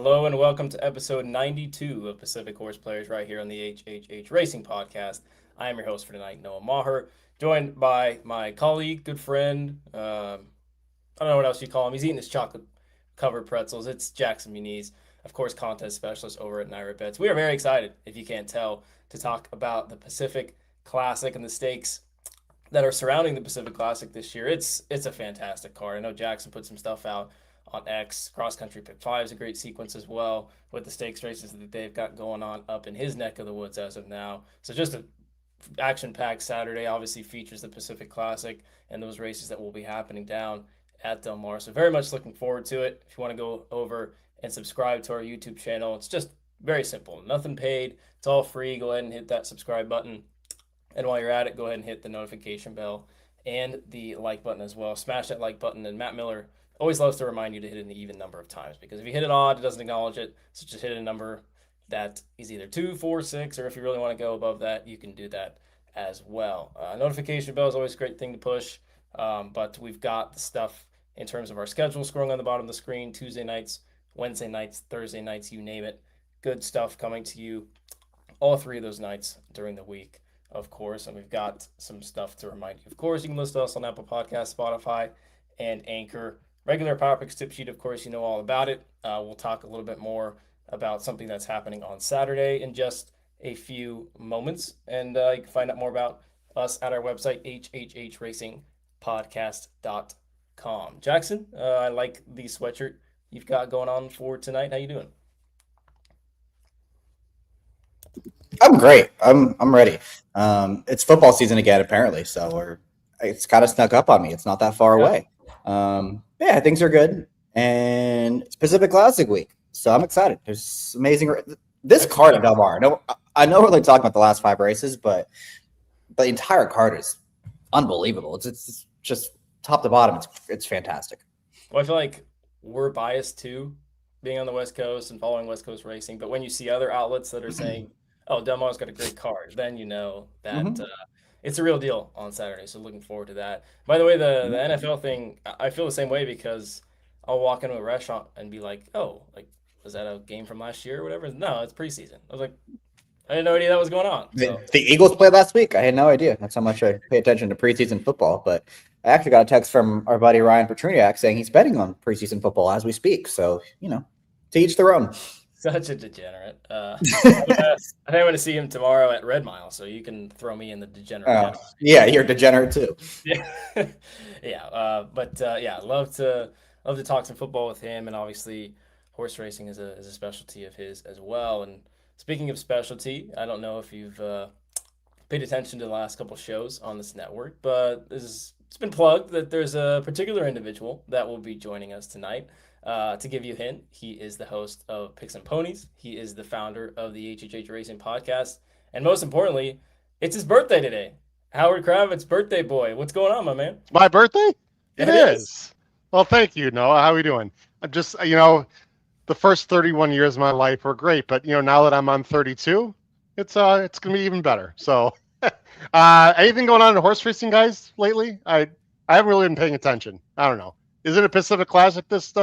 Hello and welcome to episode 92 of Pacific Horseplayers right here on the HHH Racing Podcast. I am your host for tonight, Noah Meagher, joined by my colleague, good friend, I don't know what else you call him. He's eating his chocolate-covered pretzels. It's Jackson Muniz, of course, contest specialist over at Naira Bets. We are very excited, if you can't tell, to talk about the Pacific Classic and the stakes that are surrounding the Pacific Classic this year. It's a fantastic card. I know Jackson put some stuff out on X. Cross Country Pick 5 is a great sequence as well with the stakes races that they've got going on up in his neck of the woods as of now. So just a action-packed Saturday obviously features the Pacific Classic and those races that will be happening down at Del Mar. So very much looking forward to it. If you want to go over and subscribe to our YouTube channel, it's just very simple. Nothing paid. It's all free. Go ahead and hit that subscribe button. And while you're at it, go ahead and hit the notification bell and the like button as well. Smash that like button. And Matt Miller always loves to remind you to hit it an even number of times, because if you hit it odd, it doesn't acknowledge it. So just hit a number that is either 2, 4, 6, or if you really want to go above that, you can do that as well. Notification bell is always a great thing to push, but we've got the stuff in terms of our schedule scrolling on the bottom of the screen. Tuesday nights, Wednesday nights, Thursday nights, you name it. Good stuff coming to you all 3 of those nights during the week, of course. And we've got some stuff to remind you. Of course, you can listen to us on Apple Podcasts, Spotify, and Anchor. Regular Power Picks tip sheet, of course, you know all about it. We'll talk a little bit more about something that's happening on Saturday in just a few moments. And you can find out more about us at our website, hhhracingpodcast.com. Jackson, I like the sweatshirt you've got going on for tonight. How you doing? I'm great. I'm ready. It's football season again, apparently. So it's kind of snuck up on me. It's not that far away. Yeah, things are good, and it's Pacific Classic week, so I'm excited. There's amazing this card at Del Mar. I know we're like talking about the last 5 races, but the entire card is unbelievable. It's just top to bottom. It's fantastic. Well, I feel like we're biased too, being on the West Coast and following West Coast racing. But when you see other outlets that are saying, "Oh, Del Mar's got a great card," then you know that it's a real deal on Saturday. So looking forward to that. By the way, the NFL thing, I feel the same way, because I'll walk into a restaurant and be like, "Oh, like, was that a game from last year or whatever?" No, it's preseason. I was like, I had no idea that was going on. So. The Eagles played last week. I had no idea. That's how much I pay attention to preseason football. But I actually got a text from our buddy Ryan Petruniak saying he's betting on preseason football as we speak. So, to each their own. Such a degenerate. I think I'm going to see him tomorrow at Red Mile, so you can throw me in the degenerate. Yeah, you're degenerate too. Yeah, yeah. Love to talk some football with him, and obviously, horse racing is a specialty of his as well. And speaking of specialty, I don't know if you've paid attention to the last couple shows on this network, but it's been plugged that there's a particular individual that will be joining us tonight. To give you a hint, he is the host of Picks and Ponies. He is the founder of the HHH Racing Podcast. And most importantly, it's his birthday today. Howard Kravitz, birthday boy. What's going on, my man? It's my birthday? It is. Well, thank you, Noah. How are we doing? I'm just, the first 31 years of my life were great. But, now that I'm on 32, it's going to be even better. So anything going on in horse racing, guys, lately? I haven't really been paying attention. I don't know. Is it a Pacific Classic this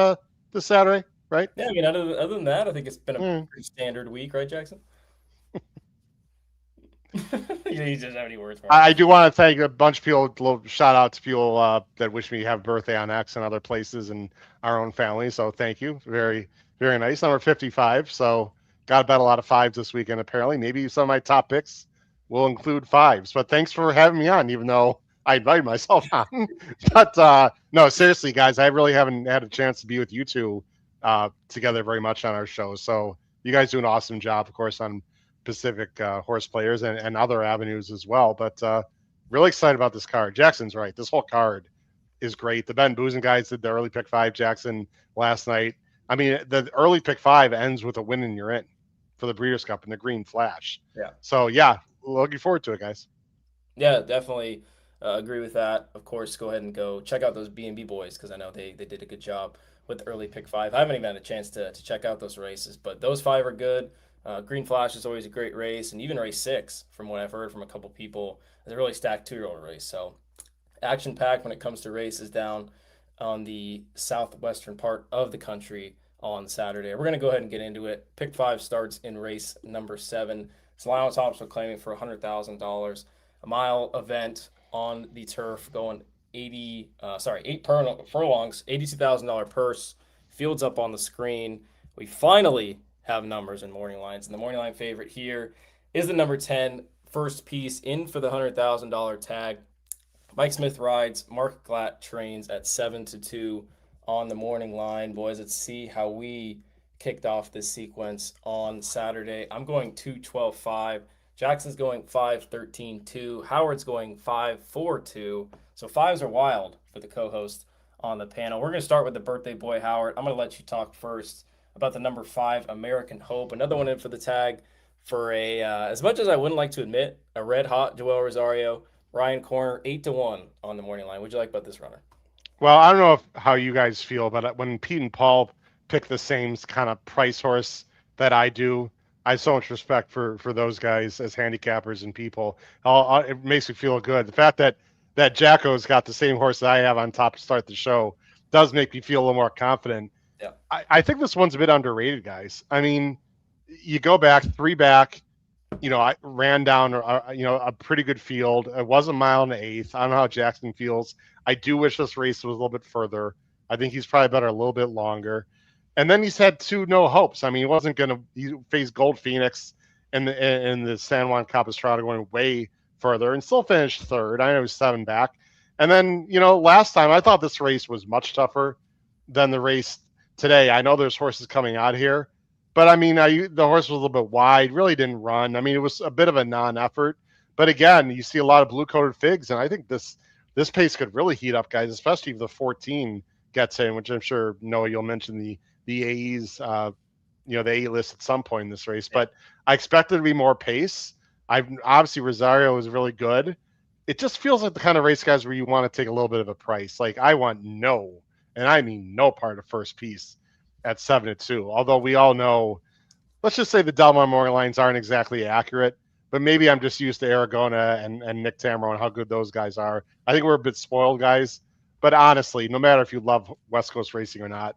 Saturday, right? Yeah, I mean, other than that, I think it's been a pretty standard week, right, Jackson? You just have any words for me? I do want to thank a bunch of people, shout out to people that wish me happy birthday on X and other places and our own family. So thank you. Very, very nice. Number 55. So got to bet a lot of 5s this weekend, apparently. Maybe some of my top picks will include 5s. But thanks for having me on, even though I invited myself on. But no, seriously, guys, I really haven't had a chance to be with you two together very much on our show. So you guys do an awesome job, of course, on Pacific Horseplayers and other avenues as well. But really excited about this card. Jackson's right. This whole card is great. The Ben Boozen guys did the early pick 5, Jackson, last night. I mean, the early pick 5 ends with a win and you're in for the Breeders' Cup and the Green Flash. Yeah. So, yeah, looking forward to it, guys. Yeah, definitely agree with that. Of course, go ahead and go check out those B&B boys, because I know they did a good job with early pick 5. I haven't even had a chance to check out those races, but those 5 are good. Green Flash is always a great race, and even race 6, from what I've heard from a couple people, is a really stacked 2-year-old race. So action-packed when it comes to races down on the southwestern part of the country on Saturday. We're going to go ahead and get into it. Pick 5 starts in race number 7. Salon Tops are claiming for $100,000. A mile event on the turf going 8 furlongs, $82,000 purse. Fields up on the screen. We finally have numbers in morning lines. And the morning line favorite here is the number 10, First Piece, in for the $100,000 tag. Mike Smith rides. Mark Glatt trains at 7-2 on the morning line. Boys, let's see how we kicked off this sequence on Saturday. I'm going 2-12-5. Jackson's going 5-13-2. Howard's going 5-4-2. So fives are wild for the co-host on the panel. We're going to start with the birthday boy, Howard. I'm going to let you talk first about the number 5, American Hope. Another one in for the tag for a, as much as I wouldn't like to admit, a red-hot Joel Rosario. Ryan Corner, 8-1 on the morning line. What'd you like about this runner? Well, I don't know how you guys feel, but when Pete and Paul pick the same kind of price horse that I do, I have so much respect for those guys as handicappers and people. It makes me feel good. The fact that Jacko's got the same horse that I have on top to start the show does make me feel a little more confident. Yeah. I think this one's a bit underrated, guys. I mean, you go back 3 back. I ran down, a pretty good field. It was a mile and an eighth. I don't know how Jackson feels. I do wish this race was a little bit further. I think he's probably better a little bit longer. And then he's had 2 no hopes. I mean, he faced Gold Phoenix in the San Juan Capistrano going way further and still finished 3rd. I know he was 7 back. And then, last time I thought this race was much tougher than the race today. I know there's horses coming out here. But, I mean, the horse was a little bit wide, really didn't run. I mean, it was a bit of a non-effort. But, again, you see a lot of blue-coated figs, and I think this pace could really heat up, guys, especially if the 14 gets in, which I'm sure, Noah, you'll mention the AEs, the AE list at some point in this race. But I expect there to be more pace. Obviously, Rosario is really good. It just feels like the kind of race, guys, where you want to take a little bit of a price. Like, I want no, and I mean no part of First Piece at 7-2. Although we all know, let's just say the Del Mar morning lines aren't exactly accurate, but maybe I'm just used to Aragona and Nick Tamaro and how good those guys are. I think we're a bit spoiled, guys. But honestly, no matter if you love West Coast racing or not,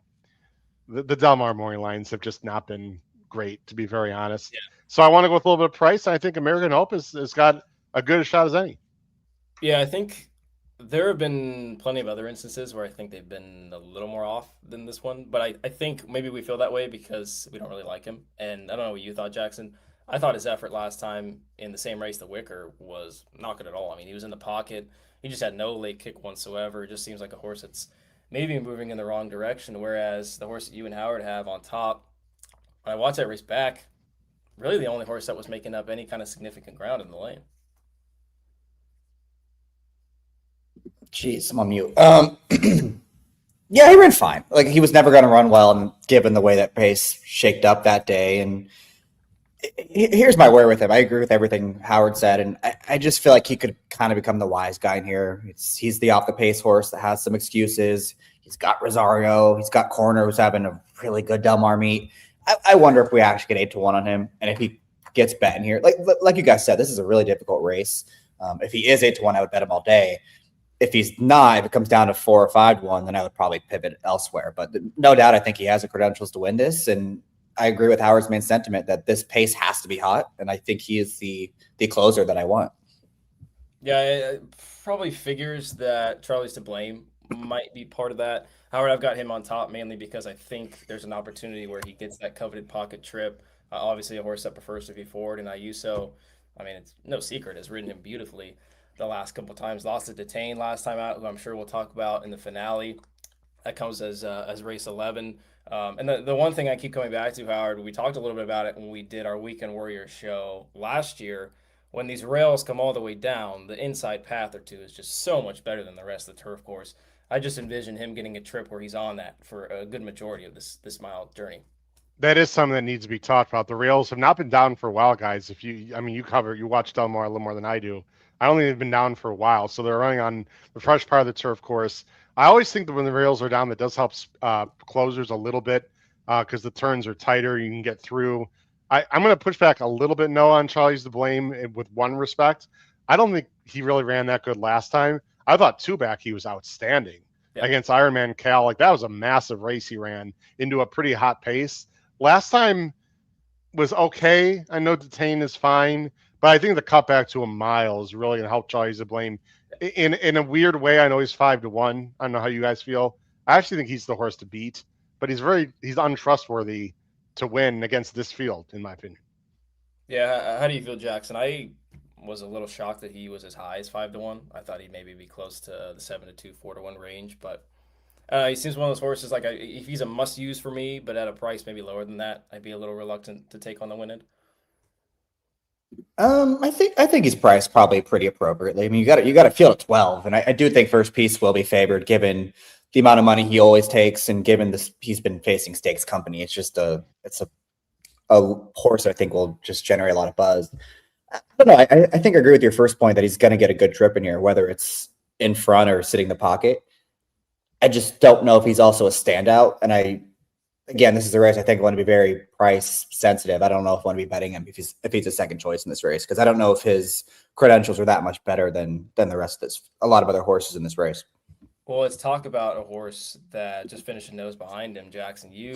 the Del Mar morning lines have just not been great, to be very honest. Yeah. So I want to go with a little bit of price. I think American Hope has got a good a shot as any. Yeah, I think there have been plenty of other instances where I think they've been a little more off than this one, but I think maybe we feel that way because we don't really like him. And I don't know what you thought, Jackson. I thought his effort last time in the same race, the Wicker, was not good at all. I mean, he was in the pocket. He just had no late kick whatsoever. It just seems like a horse that's maybe moving in the wrong direction, whereas the horse that you and Howard have on top, when I watched that race back, really the only horse that was making up any kind of significant ground in the lane. Jeez, I'm on mute. Yeah, he ran fine. Like, he was never going to run well, and given the way that pace shaked up that day. And here's my worry with him. I agree with everything Howard said, and I just feel like he could kind of become the wise guy in here. He's the off-the-pace horse that has some excuses. He's got Rosario. He's got Corner, who's having a really good Del Mar meet. I wonder if we actually get 8-1 on him, and if he gets bet in here. Like you guys said, this is a really difficult race. If he is 8-1, I would bet him all day. If he's not, if it comes down to 4 or 5-1, then I would probably pivot elsewhere. But no doubt, I think he has the credentials to win this. And I agree with Howard's main sentiment that this pace has to be hot. And I think he is the closer that I want. Yeah, it probably figures that Charlie's to blame might be part of that. Howard, I've got him on top mainly because I think there's an opportunity where he gets that coveted pocket trip. Obviously, a horse that prefers to be forward, and Ayuso, I mean, it's no secret, has ridden him beautifully the last couple of times. Lost to Detain last time out, who I'm sure we'll talk about in the finale. That comes as race 11. And the one thing I keep coming back to, Howard, we talked a little bit about it when we did our Weekend Warrior show last year. When these rails come all the way down, the inside path or two is just so much better than the rest of the turf course. I just envision him getting a trip where he's on that for a good majority of this mile journey. That is something that needs to be talked about. The rails have not been down for a while, guys. You watch Del Mar a little more than I do. I only have been down for a while, so they're running on the fresh part of the turf course. I always think that when the rails are down, that does help closers a little bit because the turns are tighter. You can get through. I'm going to push back a little bit, Noah, on Charlie's to blame with one respect. I don't think he really ran that good last time. I thought 2 back he was outstanding. Yeah. against Ironman Cal. Like that was a massive race he ran into a pretty hot pace. Last time was okay. I know Detain is fine, but I think the cutback to a mile is really going to help Charlie's to blame. In a weird way, I know he's 5-1. I don't know how you guys feel. I actually think he's the horse to beat, but he's untrustworthy to win against this field, in my opinion. Yeah. How do you feel, Jackson? I was a little shocked that he was as high as 5-1. I thought he'd maybe be close to the 7-2, 4-1 range, but he seems one of those horses like if he's a must use for me, but at a price maybe lower than that, I'd be a little reluctant to take on the win end. I think he's priced probably pretty appropriately. I mean, you got to feel at 12, and I do think First Piece will be favored given the amount of money he always takes, and given this he's been facing stakes company. It's a horse I think will just generate a lot of buzz. I don't know. I think I agree with your first point that he's going to get a good trip in here, whether it's in front or sitting in the pocket. I just don't know if he's also a standout, and again, this is a race I think I want to be very price sensitive. I don't know if I want to be betting him if he's a second choice in this race because I don't know if his credentials are that much better than the rest of this. A lot of other horses in this race. Well, let's talk about a horse that just finished a nose behind him, Jackson. You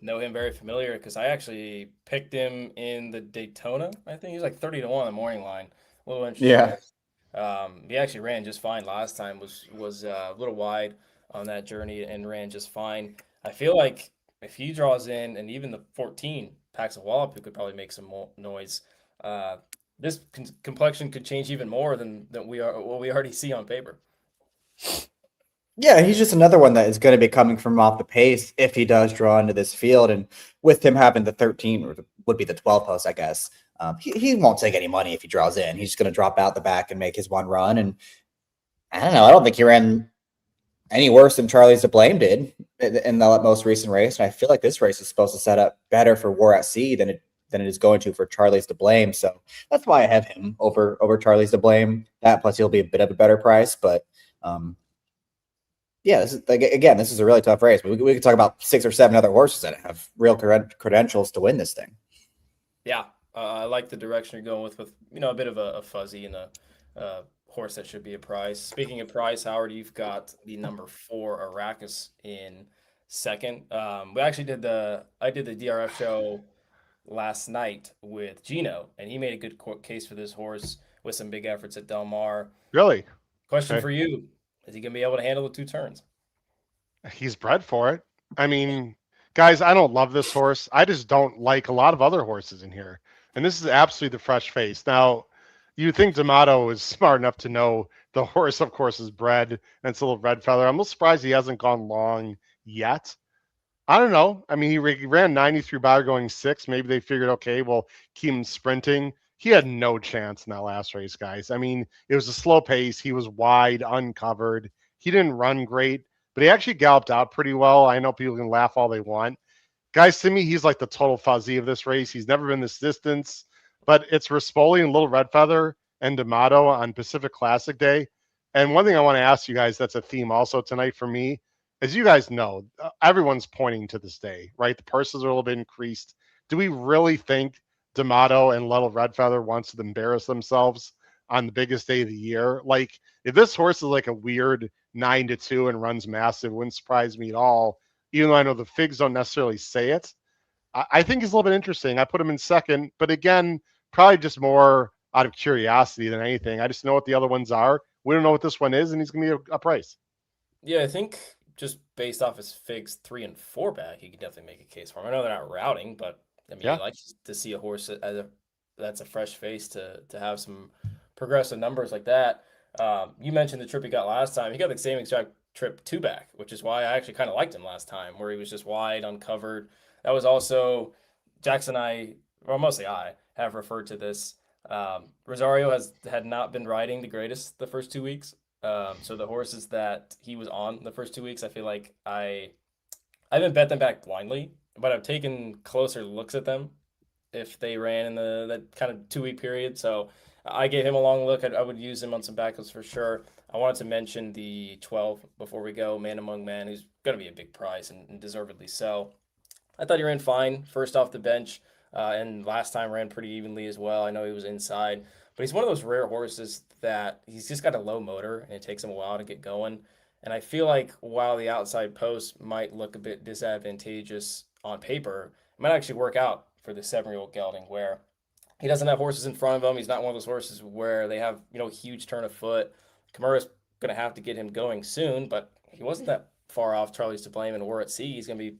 know him very familiar because I actually picked him in the Daytona. I think he's like 30-1 on the morning line. A little interesting. Yeah, He actually ran just fine last time. Was a little wide on that journey and ran just fine. I feel like if he draws in and even the 14 packs a wallop, who could probably make some more noise. Uh, this complexion could change even more than what we already see on paper. yeah, he's just another one that is going to be coming from off the pace if he does draw into this field, and with him having the 13 or would be the 12 post, I guess. He won't take any money if he draws in. He's just going to drop out the back and make his one run. And I don't know. I don't think he ran any worse than Charlie's to Blame did in the most recent race. And I feel like this race is supposed to set up better for War at Sea than it is going to for Charlie's to Blame. So that's why I have him over Charlie's to Blame. That plus he'll be a bit of a better price, but yeah, this is again, this is a really tough race. We could talk about 6 or 7 other horses that have real credentials to win this thing. Yeah, I like the direction you're going with a bit of a fuzzy and a horse that should be a price. Speaking of price, Howard, you've got the number 4 Arrakis in second. We actually I did the DRF show last night with Gino, and he made a good case for this horse with some big efforts at Del Mar. Really? Question Okay. for you: is he gonna be able to handle the 2 turns? He's bred for it. I mean, guys, I don't love this horse. I just don't like a lot of other horses in here. And this is absolutely the fresh face. Now, you think D'Amato is smart enough to know the horse, of course, is bred and it's a little red feather. I'm a little surprised he hasn't gone long yet. I don't know. I mean, he ran 90 through Bauer going 6. Maybe they figured, okay, we'll keep him sprinting. He had no chance in that last race, guys. I mean, it was a slow pace. He was wide, uncovered. He didn't run great, but he actually galloped out pretty well. I know people can laugh all they want. Guys, to me, he's like the total fuzzy of this race. He's never been this distance, but it's Rispoli and Little Red Feather and D'Amato on Pacific Classic Day. And one thing I want to ask you guys that's a theme also tonight for me, as you guys know, everyone's pointing to this day, right? The purses are a little bit increased. Do we really think D'Amato and Little Red Feather wants to embarrass themselves on the biggest day of the year? Like, if this horse is like a weird 9-2 and runs massive, wouldn't surprise me at all, even though I know the figs don't necessarily say it. I think he's a little bit interesting. I put him in second, but again, probably just more out of curiosity than anything. I just know what the other ones are. We don't know what this one is, and he's going to be a price. Yeah, I think just based off his figs 3 and 4 back, you could definitely make a case for him. I know they're not routing, but I mean, Yeah. you like to see a horse that's a fresh face to have some progressive numbers like that. You mentioned the trip he got last time. He got the same exact trip 2 back, which is why I actually kind of liked him last time, where he was just wide, uncovered. That was also Jackson and mostly I, have referred to this. Rosario had not been riding the greatest the first 2 weeks. So the horses that he was on the first 2 weeks, I feel like I haven't bet them back blindly, but I've taken closer looks at them if they ran in that kind of 2 week period. So I gave him a long look. I would use him on some backups for sure. I wanted to mention the 12 before we go, Man Among Men, who's going to be a big price and deservedly so. I thought he ran fine first off the bench, and last time ran pretty evenly as well. I know he was inside, but he's one of those rare horses that he's just got a low motor and it takes him a while to get going. And I feel like while the outside post might look a bit disadvantageous on paper, it might actually work out for the 7-year-old gelding where he doesn't have horses in front of him. He's not one of those horses where they have, huge turn of foot. Kimura's going to have to get him going soon, but he wasn't that far off Charlie's to blame. And we're at sea. He's going to be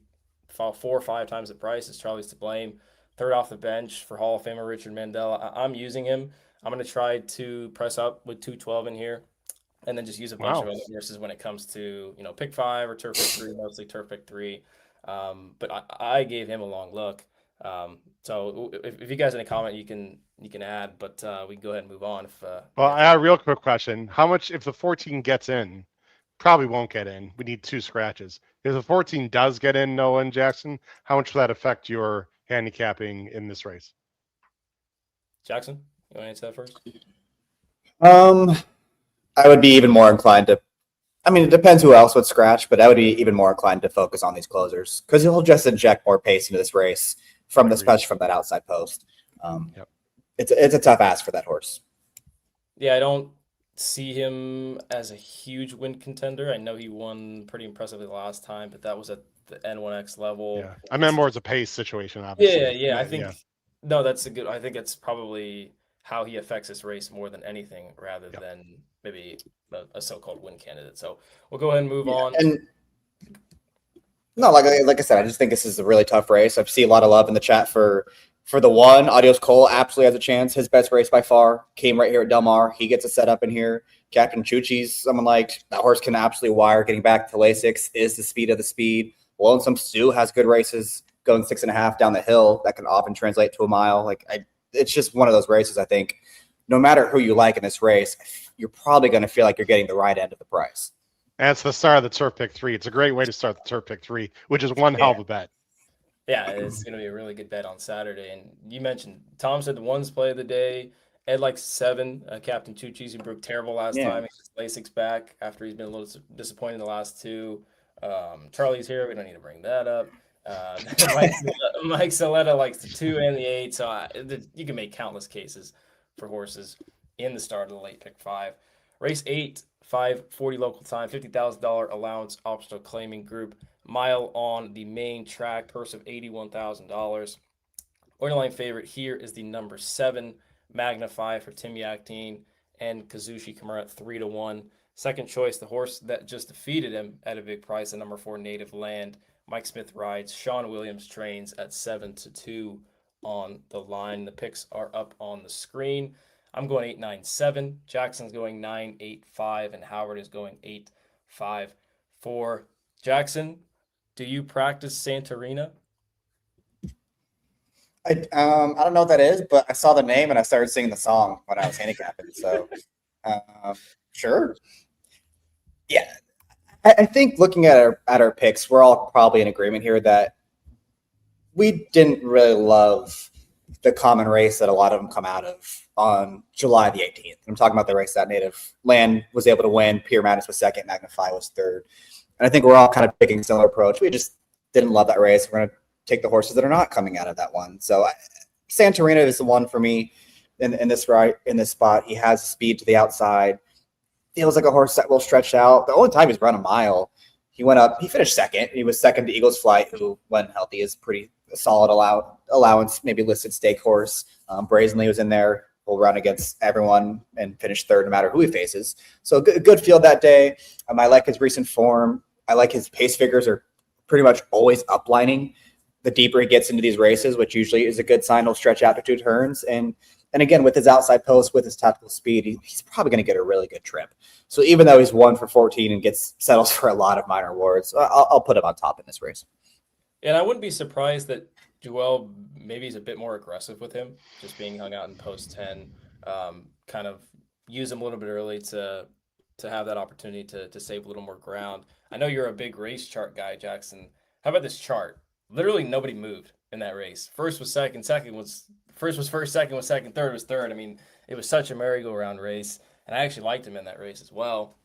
4 or 5 times the price as Charlie's to blame. Third off the bench for Hall of Famer Richard Mandel. I'm using him. I'm going to try to press up with 212 in here and then just use a bunch of other horses when it comes to, pick 5 or turf pick 3, mostly turf pick 3. But I gave him a long look. So if you guys have any comment, you can add, but we can go ahead and move on. Well, I have a real quick question. How much, if the 14 gets in, probably won't get in. We need 2 scratches. If the 14 does get in, Noah and Jackson, how much will that affect your handicapping in this race? Jackson, you want to answer that first? I would be even more inclined to. I mean, it depends who else would scratch, but I would be even more inclined to focus on these closers because he'll just inject more pace into this race especially from that outside post. Yep. It's a tough ask for that horse. Yeah, I don't see him as a huge win contender. I know he won pretty impressively the last time, but that was at the N1X level. Yeah, I meant more as a pace situation, obviously. Yeah. I think no, that's a good. I think it's probably how he affects this race more than anything, rather than maybe a so-called win candidate. So we'll go ahead and move on. And no, like I said, I just think this is a really tough race. I see a lot of love in the chat for the one. Adios Cole absolutely has a chance. His best race by far came right here at Del Mar. He gets a setup in here. Captain Chuchi's someone like that horse can absolutely wire. Getting back to Lasix is the speed of the speed. Lonesome Stu has good races going 6.5 down the hill that can often translate to a mile. It's just one of those races. I think no matter who you like in this race, you're probably going to feel like you're getting the right end of the price. And it's the start of the turf pick 3. It's a great way to start the turf pick 3, which is one hell of a bet. Yeah, it's going to be a really good bet on Saturday. And you mentioned, Tom said the one's play of the day. Ed likes 7. Captain Chuchi's, who broke terrible last time. He gets Lasix back after he's been a little disappointed in the last 2. Charlie's here. We don't need to bring that up. Mike Saletta likes the 2 and the 8. So you can make countless cases for horses in the start of the late pick 5. Race 8, 5:40 local time, $50,000 allowance optional claiming group. Mile on the main track, purse of $81,000. Orderline favorite here is the number 7, Magnify for Tim Yaktine and Kazushi Kimura 3-1. Second choice, the horse that just defeated him at a big price, the number 4, Native Land. Mike Smith rides. Sean Williams trains at 7-2 on the line. The picks are up on the screen. I'm going 8-9-7. Jackson's going 9-8-5, and Howard is going 8-5-4. Jackson, do you practice Santorina? I don't know what that is, but I saw the name and I started singing the song when I was handicapping. So, sure. Yeah, I think looking at our picks, we're all probably in agreement here that we didn't really love the common race that a lot of them come out of on July the 18th. I'm talking about the race that Native Land was able to win. Pure Madness was 2nd. Magnify was 3rd. And I think we're all kind of picking a similar approach. We just didn't love that race. We're going to take the horses that are not coming out of that one. So Santorina is the one for me in this spot. He has speed to the outside. Feels like a horse that will stretch out. The only time he's run a mile, he finished 2nd. He was 2nd to Eagles Flight, who, when healthy, is pretty solid allowance, maybe listed stake horse. Brazenly was in there. Will run against everyone and finish 3rd no matter who he faces. So good field that day. I like his recent form. I like his pace figures are pretty much always uplining. The deeper he gets into these races, which usually is a good sign, he'll stretch out to 2 turns. And again, with his outside post, with his tactical speed, he's probably going to get a really good trip. So even though he's 1 for 14 and settles for a lot of minor awards, I'll put him on top in this race. And I wouldn't be surprised that Joel maybe is a bit more aggressive with him, just being hung out in post 10, kind of use him a little bit early to have that opportunity to save a little more ground. I know you're a big race chart guy, Jackson. How about this chart? Literally nobody moved in that race. First was second was first, second was second, third was third. I mean, it was such a merry-go-round race, and I actually liked him in that race as well.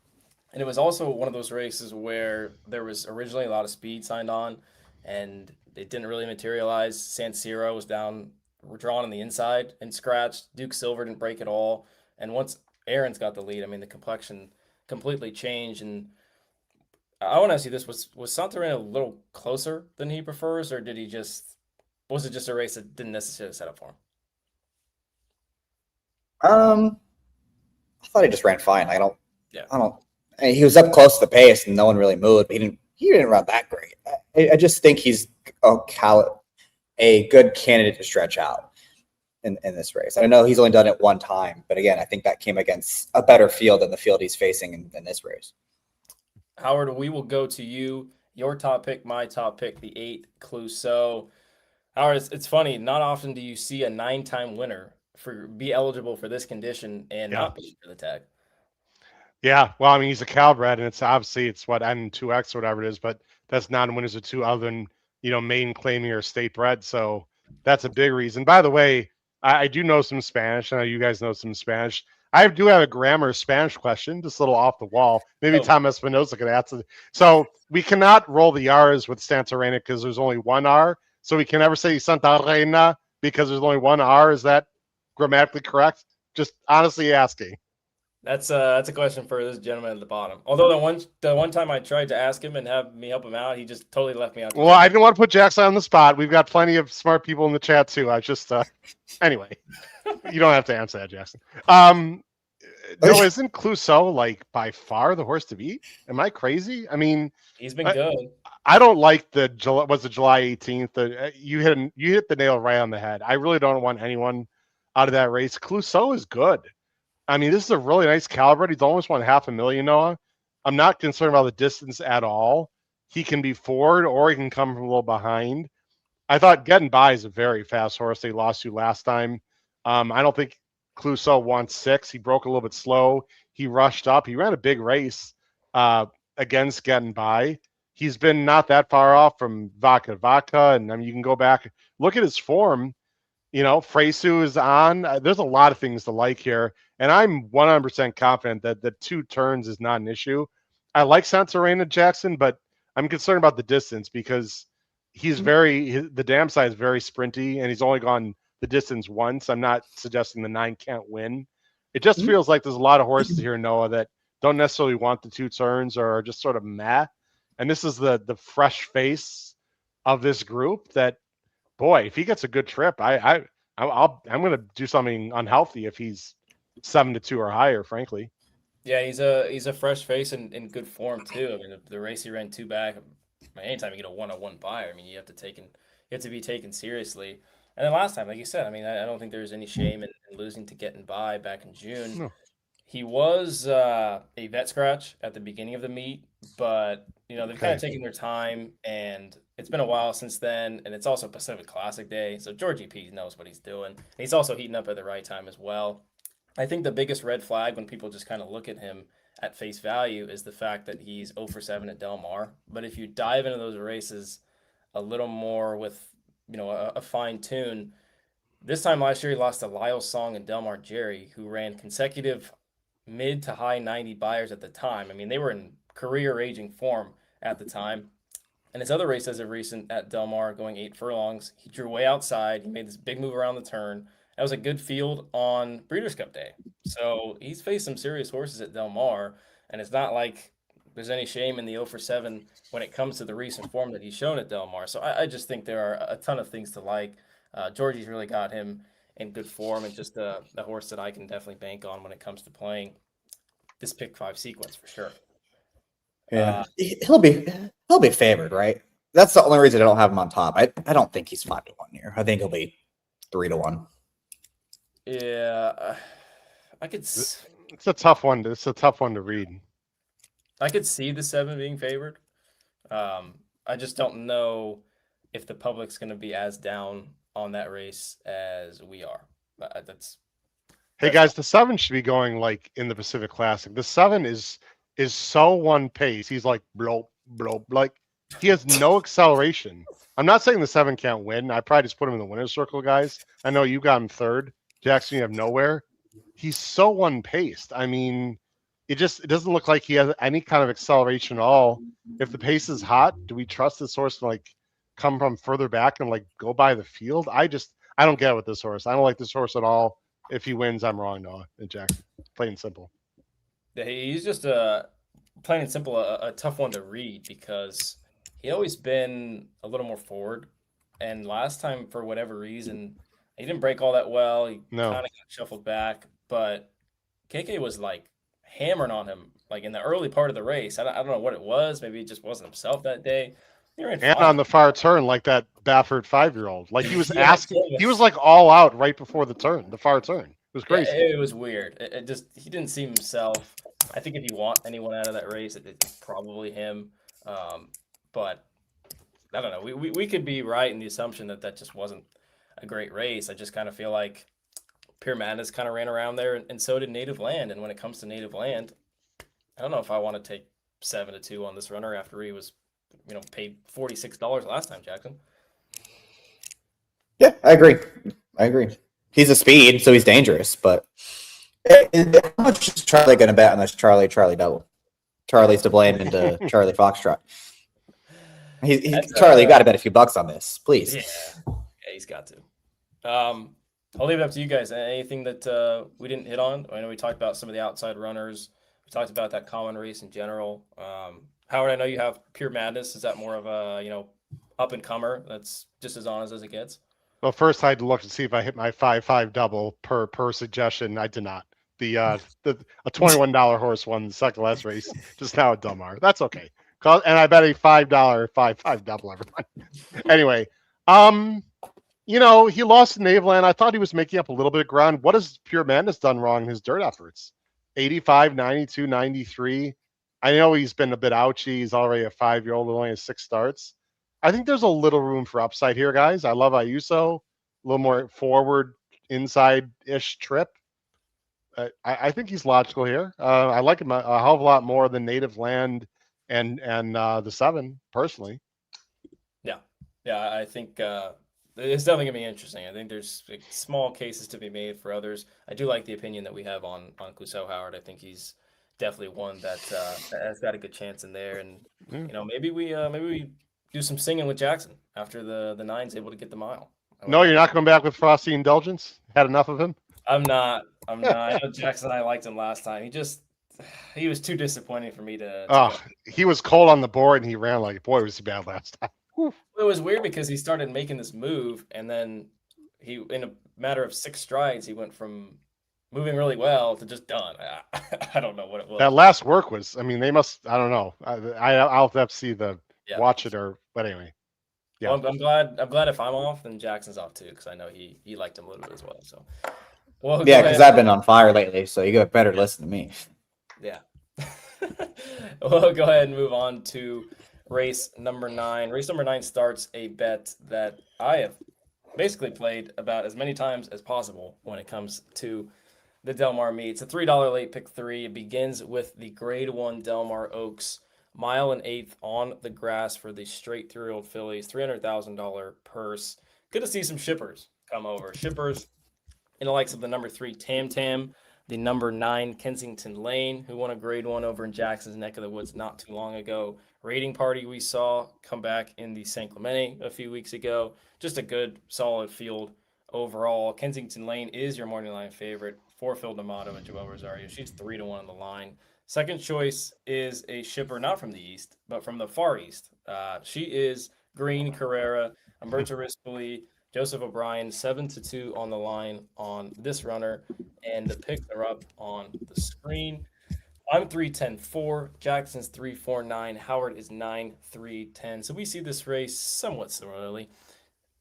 And it was also one of those races where there was originally a lot of speed signed on, and it didn't really materialize. San Siro was drawn on the inside and scratched. Duke Silver didn't break at all. And once Aaron's got the lead, I mean, the complexion completely changed. And I want to ask you this: was Santarena a little closer than he prefers, or was it just a race that didn't necessarily set up for him? Um, I thought he just ran fine. Yeah. I don't. He was up close to the pace, and no one really moved. But he didn't run that great. I just think he's a good candidate to stretch out in this race. I know he's only done it one time, but again, I think that came against a better field than the field he's facing in this race. Howard, we will go to you. Your top pick, my top pick, the 8 Clouseau. Howard, it's funny. Not often do you see a 9-time winner be eligible for this condition and not be for the tag. Yeah, well, I mean, he's a Calbred, and it's obviously what N2X or whatever it is, but that's non-winners of 2 other than main claiming or state bred. So that's a big reason. By the way, I do know some Spanish. I know you guys know some Spanish. I do have a grammar Spanish question, just a little off the wall. Maybe Tom Espinosa could answer. So we cannot roll the R's with Santarena because there's only one R. So we can never say Santarena because there's only one R. Is that grammatically correct? Just honestly asking. That's a question for this gentleman at the bottom. Although the one time I tried to ask him and have me help him out, he just totally left me out. Well, I didn't want to put Jackson on the spot. We've got plenty of smart people in the chat too. I just anyway, you don't have to answer that, Jackson. No, isn't Clouseau like by far the horse to beat? Am I crazy? I mean, he's been good. I don't like the July 18th. You hit the nail right on the head. I really don't want anyone out of that race. Clouseau is good. I mean, this is a really nice caliber. He's almost won $500,000, Noah. I'm not concerned about the distance at all. He can be forward or he can come from a little behind. I thought Getting By is a very fast horse. They lost to last time. I don't think Clouseau won 6. He broke a little bit slow. He rushed up. He ran a big race against Getting By. He's been not that far off from Vaca Vaca. And I mean, you can go back, look at his form. Fresu is on. There's a lot of things to like here. And I'm 100% confident that the 2 turns is not an issue. I like Santarena Jackson, but I'm concerned about the distance because the dam side is very sprinty and he's only gone the distance once. I'm not suggesting the 9 can't win. It just feels like there's a lot of horses here, Noah, that don't necessarily want the 2 turns or are just sort of meh. And this is the fresh face of this group that, boy, if he gets a good trip, I'm going to do something unhealthy if he's 7-2 or higher, frankly. Yeah, he's a fresh face and in good form too. I mean, the race he ran 2 back. Anytime you get a 1-on-1 buyer, I mean, you have to be taken seriously. And then last time, like you said, I mean, I don't think there's any shame in losing to Getting By back in June. No. He was a vet scratch at the beginning of the meet, but they've kind of taken their time, and it's been a while since then. And it's also Pacific Classic Day, so Georgie P knows what he's doing. And he's also heating up at the right time as well. I think the biggest red flag when people just kind of look at him at face value is the fact that he's 0 for 7 at Del Mar. But if you dive into those races a little more with a fine tune, this time last year he lost to Lyle Song and Del Mar Jerry, who ran consecutive mid to high 90 buyers at the time. I mean, they were in career raging form at the time. And his other races of recent at Del Mar, going 8 furlongs, he drew way outside. He made this big move around the turn. That was a good field on Breeders' Cup Day. So he's faced some serious horses at Del Mar, and it's not like there's any shame in the 0 for 7 when it comes to the recent form that he's shown at Del Mar. So I just think there are a ton of things to like. Georgie's really got him in good form and just the horse that I can definitely bank on when it comes to playing this pick 5 sequence for sure. Yeah, he'll be favored, right? That's the only reason I don't have him on top. I don't think he's 5-1 here. I think he'll be 3-1. Yeah, I could. It's a tough one. It's a tough one to read. I could see the 7 being favored. I just don't know if the public's going to be as down on that race as we are. Hey guys, the 7 should be going like in the Pacific Classic. The 7 is so one pace. He's like blow, like he has no acceleration. I'm not saying the 7 can't win. I probably just put him in the winner's circle, guys. I know you got him 3rd. Jackson, you have nowhere. He's so one paced. I mean, it doesn't look like he has any kind of acceleration at all. If the pace is hot, do we trust this horse to like come from further back and like go by the field? I don't get it with this horse. I don't like this horse at all. If he wins, I'm wrong, Noah and Jackson. Plain and simple. He's just plain and simple, a tough one to read because he'd always been a little more forward. And last time, for whatever reason, he didn't break all that well. He No. kind of got shuffled back, but KK was like hammering on him like in the early part of the race. I don't know what it was. Maybe he just wasn't himself that day. He ran And fine. on the far turn, like that Baffert 5-year-old. Like he was Yeah, asking, he was like all out right before the far turn. It was crazy. It was weird. It just he didn't seem himself. I think if you want anyone out of that race, it's probably him. But I don't know. We could be right in the assumption that just wasn't a great race. I just kind of feel like Pure Madness kind of ran around there, and so did Native Land. And when it comes to Native Land, I don't know if I want to take 7-2 on this runner after he was, paid $46 last time, Jackson. Yeah, I agree. He's a speed, so he's dangerous. But how much is Charlie going to bet unless Charlie double? Charlie's to blame into Charlie Foxtrot. Charlie, you got to bet a few bucks on this, please. Yeah, he's got to. I'll leave it up to you guys. Anything that we didn't hit on? I know we talked about some of the outside runners. We talked about that common race in general. Howard, I know you have Pure Madness. Is that more of a up and comer that's just as honest as it gets? Well, first I had to look to see if I hit my 5-5 double per suggestion. I did not. A $21 horse won the second last race just now at Del Mar. That's okay. And I bet a $5 5-5 double everyone. Anyway, he lost to Naveland. I thought he was making up a little bit of ground. What has Pure Madness done wrong in his dirt efforts? 85, 92, 93. I know he's been a bit ouchy. He's already a 5-year-old with only has 6 starts. I think there's a little room for upside here, guys. I love Ayuso. A little more forward, inside-ish trip. I think he's logical here. I like him a hell of a lot more than Native Land and the 7 personally. Yeah, I think it's definitely gonna be interesting. I think there's small cases to be made for others. I do like the opinion that we have on Clouseau, Howard. I think he's definitely one that has got a good chance in there. And maybe we do some singing with Jackson after the 9's able to get the mile. No, you're not coming back with Frosty Indulgence? Had enough of him? I'm not. I know Jackson and I liked him last time. He was too disappointing for me to he was cold on the board and he ran like, boy, was he bad last time. It was weird because he started making this move and then in a matter of 6 strides, he went from moving really well to just done. I don't know what it was. That last work was, they must, I don't know. I'll have to see watch it but anyway. Yeah. Well, I'm glad if I'm off, then Jackson's off too, because I know he liked him a little bit as well. So, yeah, because I've been on fire lately, so you got better listen to me. Yeah. We'll go ahead and move on to race number 9. Race number 9 starts a bet that I have basically played about as many times as possible when it comes to the Del Mar meet. It's a $3 late pick 3. It begins with the Grade 1 Del Mar Oaks, 1 1/8 on the grass for the straight 3-year-old fillies, $300,000 purse. Good to see some shippers come over. Shippers in the likes of the number 3 Tam Tam, the number 9 Kensington Lane, who won a Grade 1 over in Jackson's neck of the woods not too long ago. Rating Party we saw come back in the San Clemente a few weeks ago. Just a good, solid field overall. Kensington Lane is your morning line favorite for Phil D'Amato and Joel Rosario. She's 3-1 on the line. Second choice is a shipper not from the East, but from the Far East. She is Green Carrera, Umberto Rispoli, Joseph O'Brien, 7-2 on the line on this runner, and the picks are up on the screen. I'm 3-10-4. Jackson's 3-4-9. Howard is 9-3-10. So we see this race somewhat similarly.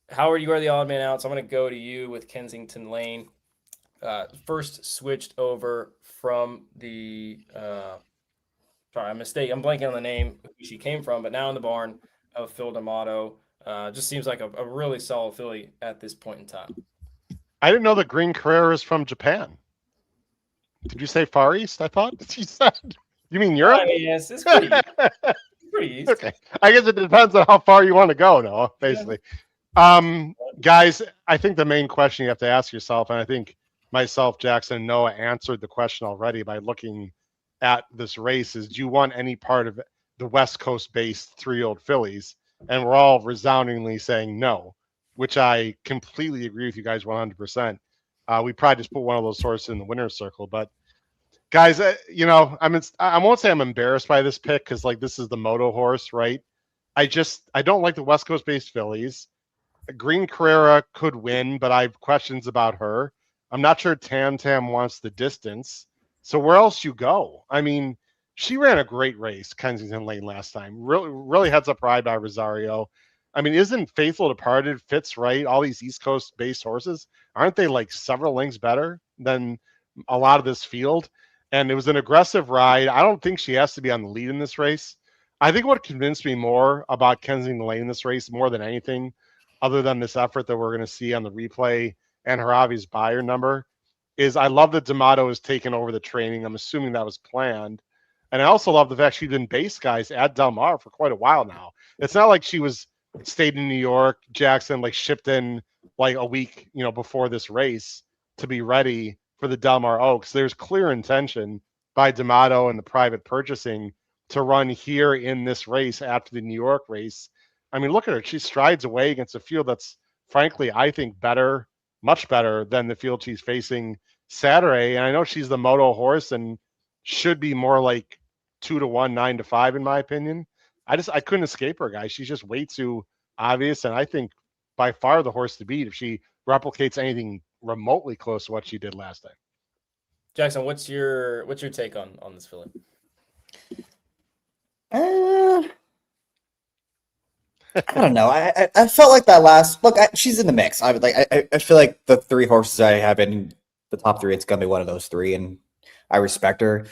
Howard, you are the odd man out, so I'm going to go to you with Kensington Lane. First switched over from the I'm blanking on the name who she came from, but now in the barn of Phil D'Amato. Just seems like a really solid filly at this point in time. I didn't know that Green Carrera is from Japan. Did you say Far East? I thought she said. You mean Europe? I mean, yes, it's pretty, pretty east. Okay. I guess it depends on how far you want to go, no, basically. Guys, I think the main question you have to ask yourself, and I think myself, Jackson, and Noah answered the question already by looking at this race, is do you want any part of the West Coast-based 3-year-old fillies? And we're all resoundingly saying no, which I completely agree with you guys 100%. We probably just put one of those horses in the winner's circle. But, Guys, I won't say I'm embarrassed by this pick because like this is the moto horse, right? I don't like the West Coast based fillies. Green Carrera could win, but I have questions about her. I'm not sure Tam Tam wants the distance. So where else you go? I mean, she ran a great race, Kensington Lane last time. Really heads up ride by Rosario. I mean, isn't Faithful Departed fits right? All these East Coast based horses, aren't they like several lengths better than a lot of this field? And it was an aggressive ride. I don't think she has to be on the lead in this race. I think what convinced me more about Kensington Lane in this race, more than anything, other than this effort that we're going to see on the replay and her obvious buyer number, is I love that D'Amato has taken over the training. I'm assuming that was planned. And I also love the fact she's been base guys at Del Mar for quite a while now. It's not like she was stayed in New York, Jackson, like shipped in like a week, before this race to be ready for the Del Mar Oaks. There's clear intention by D'Amato and the private purchasing to run here in this race after the New York race. I mean, look at her. She strides away against a field that's, frankly, I think better, much better than the field she's facing Saturday. And I know she's the moto horse and should be more like 2-1, 9-5, in my opinion. I couldn't escape her, guys. She's just way too obvious. And I think by far the horse to beat if she replicates anything remotely close to what she did last time. Jackson, what's your take on this filly? I don't know. I felt like that last look. She's in the mix. I feel like the three horses I have in the top three, it's gonna be one of those three, and I respect her.